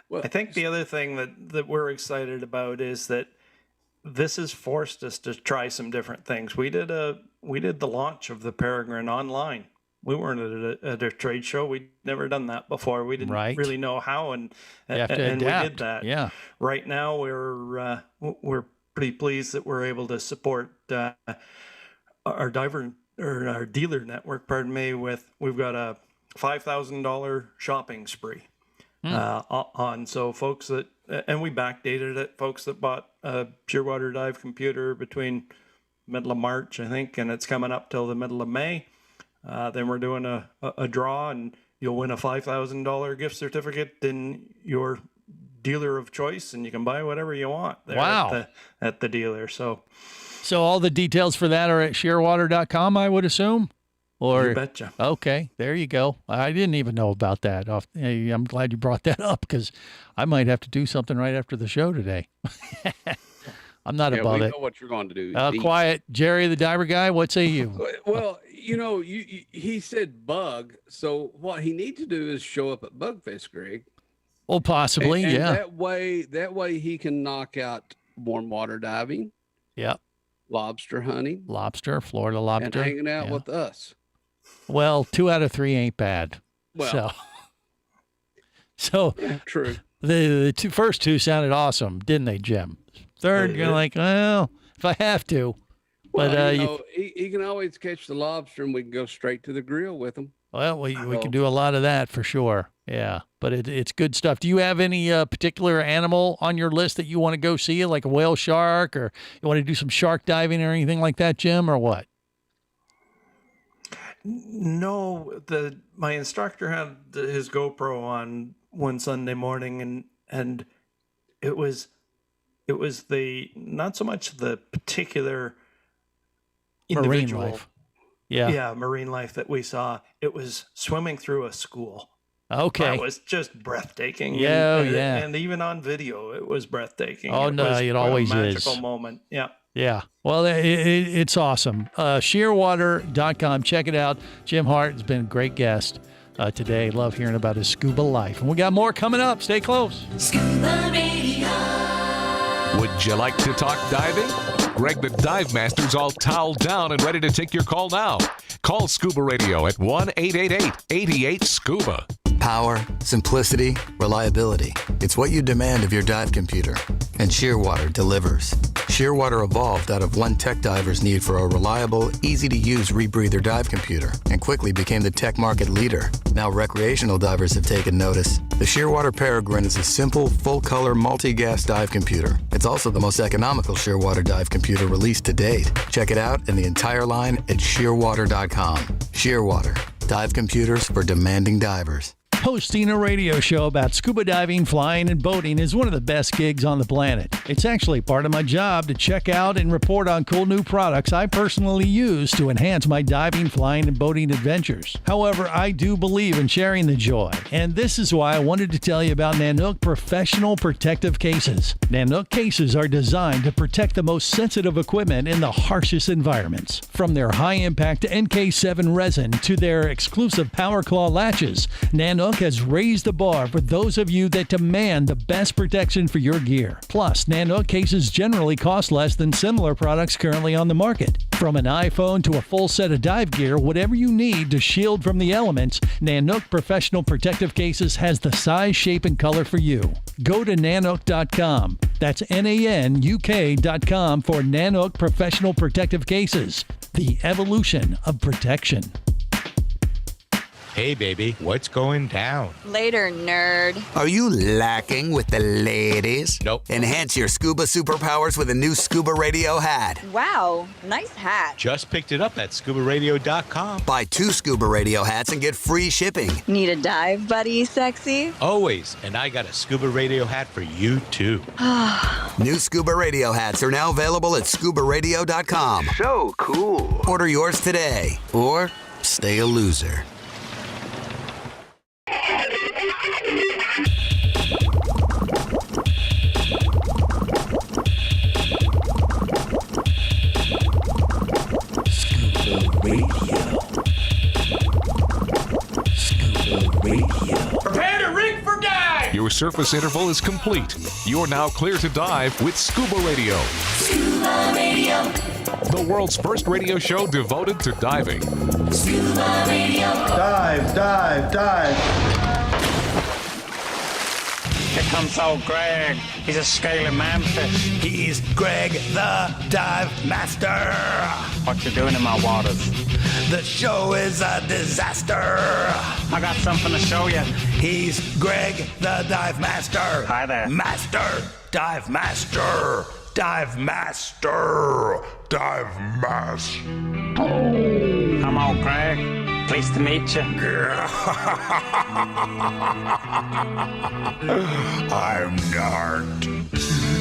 Well, I think the other thing that we're excited about is that this has forced us to try some different things. We did the launch of the Peregrine online. We weren't at a trade show. We'd never done that before. We didn't really know how, and we did that. Yeah. Right now, we're pretty pleased that we're able to support our diver or our dealer network, pardon me, we've got a $5,000 shopping spree on. So folks that, and we backdated it, folks that bought a Shearwater dive computer between middle of March, I think, and it's coming up till the middle of May. Then we're doing a draw, and you'll win a $5,000 gift certificate in your dealer of choice, and you can buy whatever you want there at the dealer. So all the details for that are at shearwater.com, I would assume? Or, you betcha. Okay, there you go. I didn't even know about that. I'm glad you brought that up, because I might have to do something right after the show today. I'm not above we it. know what you're going to do. Quiet. Jerry, the diver guy, what say you? Well, he said bug. So what he needs to do is show up at Bugfest, Greg. Well, possibly, and yeah. That way he can knock out warm water diving. Yep. Lobster hunting. Florida lobster. And hanging out with us. Well, 2 out of 3 ain't bad. Well. So yeah, true. The first 2 sounded awesome, didn't they, Jim? Third, you're like, well, if I have to. Well, but he can always catch the lobster, and we can go straight to the grill with him. Well, we can do a lot of that for sure. Yeah, but it's good stuff. Do you have any particular animal on your list that you want to go see, like a whale shark, or you want to do some shark diving or anything like that, Jim, or what? No, my instructor had his GoPro on one Sunday morning, and it was the not so much the particular individual marine life. Yeah, marine life that we saw. It was swimming through a school. Okay, that was just breathtaking. Yeah, and even on video, it was breathtaking. Oh, it always a is. Magical moment. Yeah. Yeah. Well, it's awesome. Shearwater.com. Check it out. Jim Hart has been a great guest today. Love hearing about his scuba life. And we got more coming up. Stay close. Scuba Radio. Would you like to talk diving? Greg the Dive Master's all toweled down and ready to take your call now. Call Scuba Radio at 1-888-88-SCUBA. Power, simplicity, reliability. It's what you demand of your dive computer. And Shearwater delivers. Shearwater evolved out of one tech diver's need for a reliable, easy-to-use rebreather dive computer and quickly became the tech market leader. Now recreational divers have taken notice. The Shearwater Peregrine is a simple, full-color, multi-gas dive computer. It's also the most economical Shearwater dive computer released to date. Check it out and the entire line at shearwater.com. Shearwater, dive computers for demanding divers. Hosting a radio show about scuba diving, flying, and boating is one of the best gigs on the planet. It's actually part of my job to check out and report on cool new products I personally use to enhance my diving, flying, and boating adventures. However, I do believe in sharing the joy, and this is why I wanted to tell you about Nanook Professional Protective Cases. Nanook cases are designed to protect the most sensitive equipment in the harshest environments. From their high-impact NK7 resin to their exclusive Power Claw latches, Nanook has raised the bar for those of you that demand the best protection for your gear. Plus, Nanook cases generally cost less than similar products currently on the market. From an iPhone to a full set of dive gear, whatever you need to shield from the elements, Nanook Professional Protective Cases has the size, shape, and color for you. Go to nanook.com. That's NANUK.com for Nanook Professional Protective Cases. The evolution of protection. Hey, baby, what's going down? Later, nerd. Are you lacking with the ladies? Nope. Enhance your scuba superpowers with a new ScubaRadio hat. Wow, nice hat. Just picked it up at ScubaRadio.com. Buy 2 ScubaRadio hats and get free shipping. Need a dive buddy, sexy? Always, and I got a Scuba Radio hat for you, too. New ScubaRadio hats are now available at ScubaRadio.com. So cool. Order yours today, or stay a loser. Prepare to rig for dive! Your surface interval is complete. You're now clear to dive with Scuba Radio. Scuba Radio. The world's first radio show devoted to diving. Scuba Radio. Dive, dive, dive. Here comes old Greg. He's a scaly manfish. He's Greg the Dive Master. What you doing in my waters? The show is a disaster. I got something to show you. He's Greg the Dive Master. Hi there. Master. Dive Master. Dive Master. Dive Master. Come on, Greg. Pleased to meet you. I'm Nart.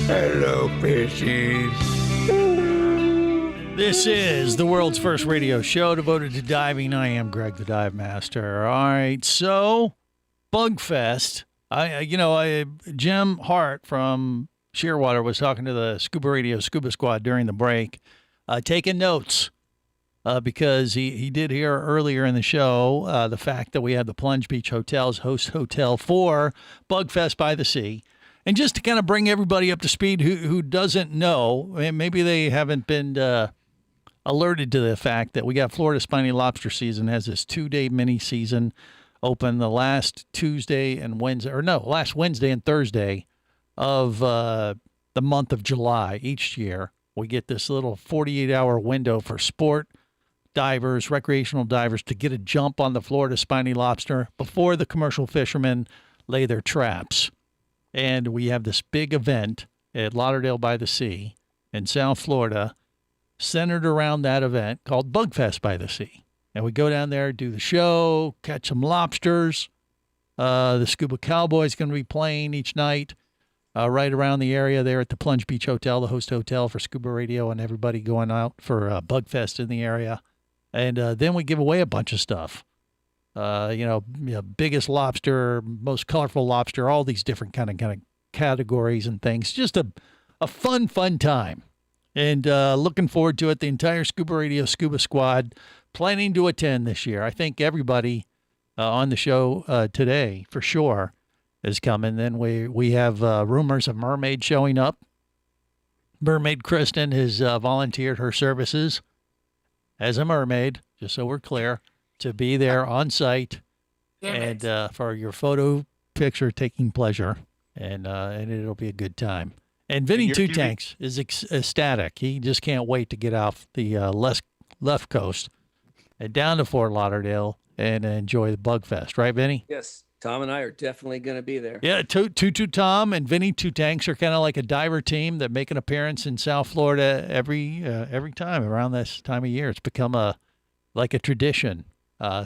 Hello, fishies. This is the world's first radio show devoted to diving. I am Greg the Dive Master. All right, so Bugfest. Jim Hart from Shearwater was talking to the Scuba Radio Scuba Squad during the break, taking notes. Because he did hear earlier in the show the fact that we had the Plunge Beach Hotel as host hotel for Bugfest by the Sea. And just to kind of bring everybody up to speed who doesn't know, maybe they haven't been alerted to the fact that we got Florida Spiny Lobster season has this 2-day mini season open the last Wednesday and Thursday of the month of July each year. We get this little 48-hour window for sport divers, recreational divers, to get a jump on the Florida spiny lobster before the commercial fishermen lay their traps. And we have this big event at Lauderdale by the Sea in South Florida centered around that event called Bugfest by the Sea. And we go down there, do the show, catch some lobsters. The Scuba Cowboys going to be playing each night right around the area there at the Plunge Beach Hotel, the host hotel for Scuba Radio and everybody going out for Bugfest in the area. And then we give away a bunch of stuff. Biggest lobster, most colorful lobster, all these different kind of categories and things. Just a fun time. And looking forward to it. The entire Scuba Radio Scuba Squad planning to attend this year. I think everybody on the show today, for sure, is coming. Then we have rumors of Mermaid showing up. Mermaid Kristen has volunteered her services as a mermaid, just so we're clear, to be there on site and for your photo picture taking pleasure, and it'll be a good time. And Vinny Two Tanks is ecstatic. He just can't wait to get off the left coast and down to Fort Lauderdale and enjoy the Bugfest. Right, Vinny? Yes. Tom and I are definitely going to be there. Yeah, Tutu Tom and Vinny Two Tanks are kind of like a diver team that make an appearance in South Florida every time around this time of year. It's become a tradition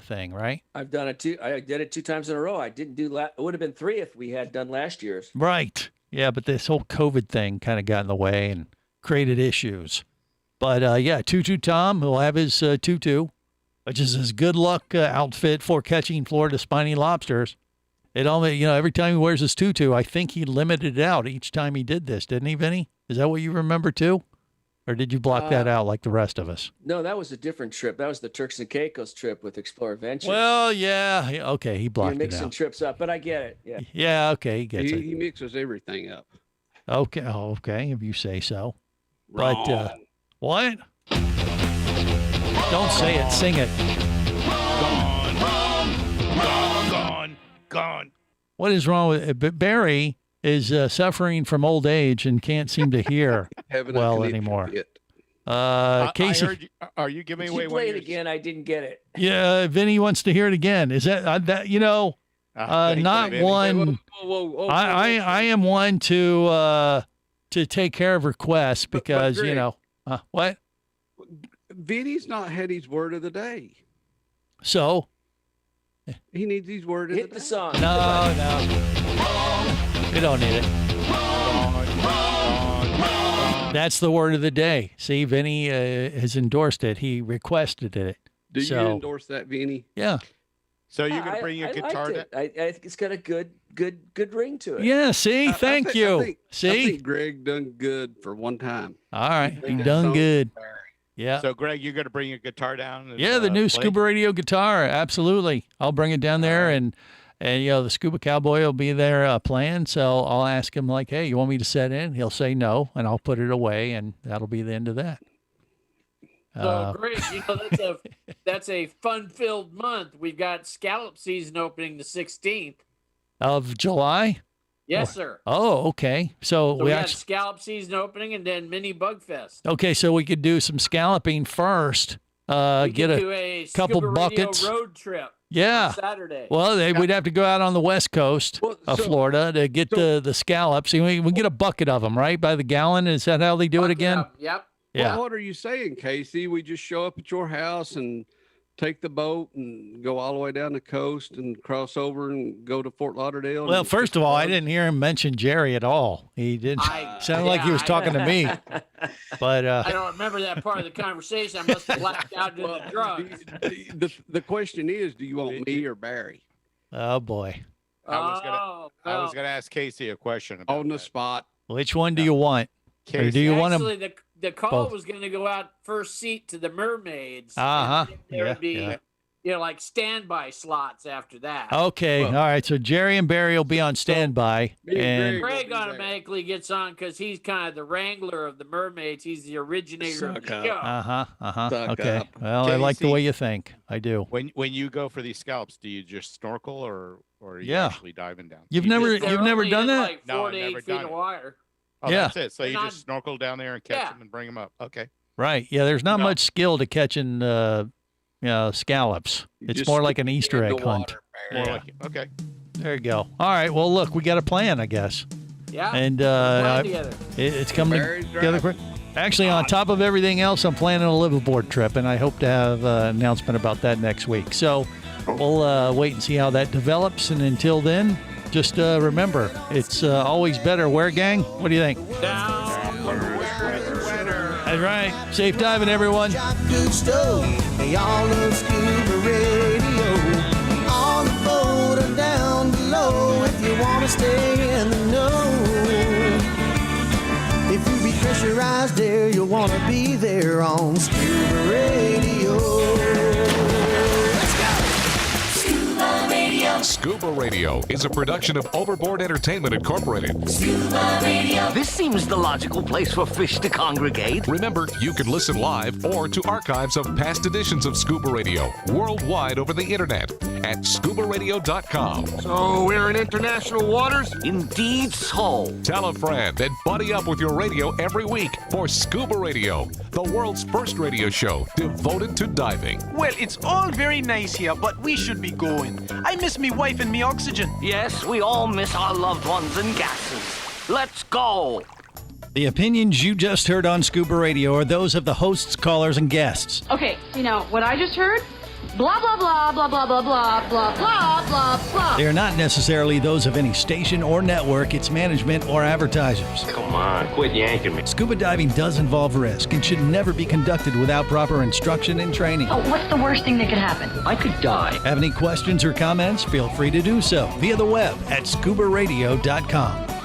thing, right? I've done it I did it 2 times in a row. I didn't do it would have been 3 if we had done last year's. Right. Yeah, but this whole COVID thing kind of got in the way and created issues. But Tutu Tom will have his tutu, which is his good luck outfit for catching Florida spiny lobsters. It only, every time he wears his tutu, I think he limited it out each time he did this, didn't he, Vinny? Is that what you remember too? Or did you block that out like the rest of us? No, that was a different trip. That was the Turks and Caicos trip with Explore Ventures. Well, yeah. Okay, he blocked it out. You're mixing trips up, but I get it. Yeah. Yeah, okay, he gets it. He mixes everything up. Okay, okay, if you say so. Wrong. But, what? Don't say it, sing it. Gone. What is wrong with it? Barry is suffering from old age and can't seem to hear well anymore. Casey, are you giving away? Play it again. I didn't get it. Yeah, Vinny wants to hear it again. Is that not one? Whoa, I am one to take care of requests because but Greg, what? Vinny's not had his word of the day. So. He needs his word of the day. Hit the song. No. We don't need it. That's the word of the day. See, Vinny has endorsed it. He requested it. Do you endorse that, Vinny? Yeah. So you're going to bring your guitar down? I think it's got a good ring to it. Yeah, see? Thank you. I think Greg done good for one time. All right. He done good. Yeah. So, Greg, you're going to bring your guitar down? And, the new play? Scuba Radio guitar. Absolutely. I'll bring it down there, and the Scuba Cowboy will be there playing. So I'll ask him, like, hey, you want me to set in? He'll say no, and I'll put it away, and that'll be the end of that. So, Greg, that's a fun-filled month. We've got scallop season opening the 16th. Of July? Yes, sir. Oh, okay. So, So we had actually, scallop season opening and then mini bug fest. okay, so we could do some scalloping first. We Get could do a a couple Scuba Radio buckets. road trip. Yeah. On Saturday. Well, we'd have to go out on the west coast of Florida to get the scallops. We get a bucket of them, right, by the gallon. Is that how they do it again? Yep. Yeah. Well, what are you saying, Casey? We just show up at your house and take the boat and go all the way down the coast and cross over and go to Fort Lauderdale? Well, first of all, I didn't hear him mention Jerry at all. He didn't sound like he was talking to me. But I don't remember that part of the conversation. I must have blacked out due to the drugs. The question is, do you want me or Barry? Oh boy. I was gonna ask Casey a question about on the spot. Which one do you want? Or do you want Actually, them? the call both? was going to go out first seat to the mermaids. Uh-huh. And there would be, like standby slots after that. Okay. All right. So Jerry and Barry will be on standby. And Craig automatically gets on because he's kind of the wrangler of the mermaids. He's the originator of the show. Okay. Well, I like the way you think. I do. When you go for these scallops, do you just snorkel or are you Yeah. actually diving down? You've You never just- done that? Like 4 No, to I've 8 never feet done of it. wire. Oh, Yeah. that's it. So They're you not- just snorkel down there and catch them and bring them up. Okay. Right. Yeah. There's not much skill to catching scallops. It's just more like an Easter egg hunt. More like okay. There you go. All right. Well, look, we got a plan, I guess. Yeah. And plan together. it's coming Barry's together driving. quick. Actually, on top of everything else, I'm planning a liveaboard trip, and I hope to have an announcement about that next week. So we'll wait and see how that develops. And until then, just remember, it's always better. Where, gang? What do you think? That's right. Safe diving, everyone. Good stuff. They all love Scuba Radio. On the boat or down below, if you want to stay in the know. If you be pressurized there, you'll want to be there on Scuba Radio. Scuba Radio. Scuba Radio is a production of Overboard Entertainment Incorporated. Scuba Radio. This seems the logical place for fish to congregate. Remember, you can listen live or to archives of past editions of Scuba Radio worldwide over the internet at ScubaRadio.com. So we're in international waters? Indeed so. Tell a friend and buddy up with your radio every week for Scuba Radio, the world's first radio show devoted to diving. Well, it's all very nice here, but we should be going. I miss me wife and me oxygen. Yes, we all miss our loved ones and gases. Let's go. The opinions you just heard on Scuba Radio are those of the hosts, callers, and guests. Okay, what I just heard? Blah, blah, blah, blah, blah, blah, blah, blah, blah, blah, blah. They are not necessarily those of any station or network, its management, or advertisers. Come on, quit yanking me. Scuba diving does involve risk and should never be conducted without proper instruction and training. Oh, what's the worst thing that could happen? I could die. Have any questions or comments? Feel free to do so via the web at ScubaRadio.com.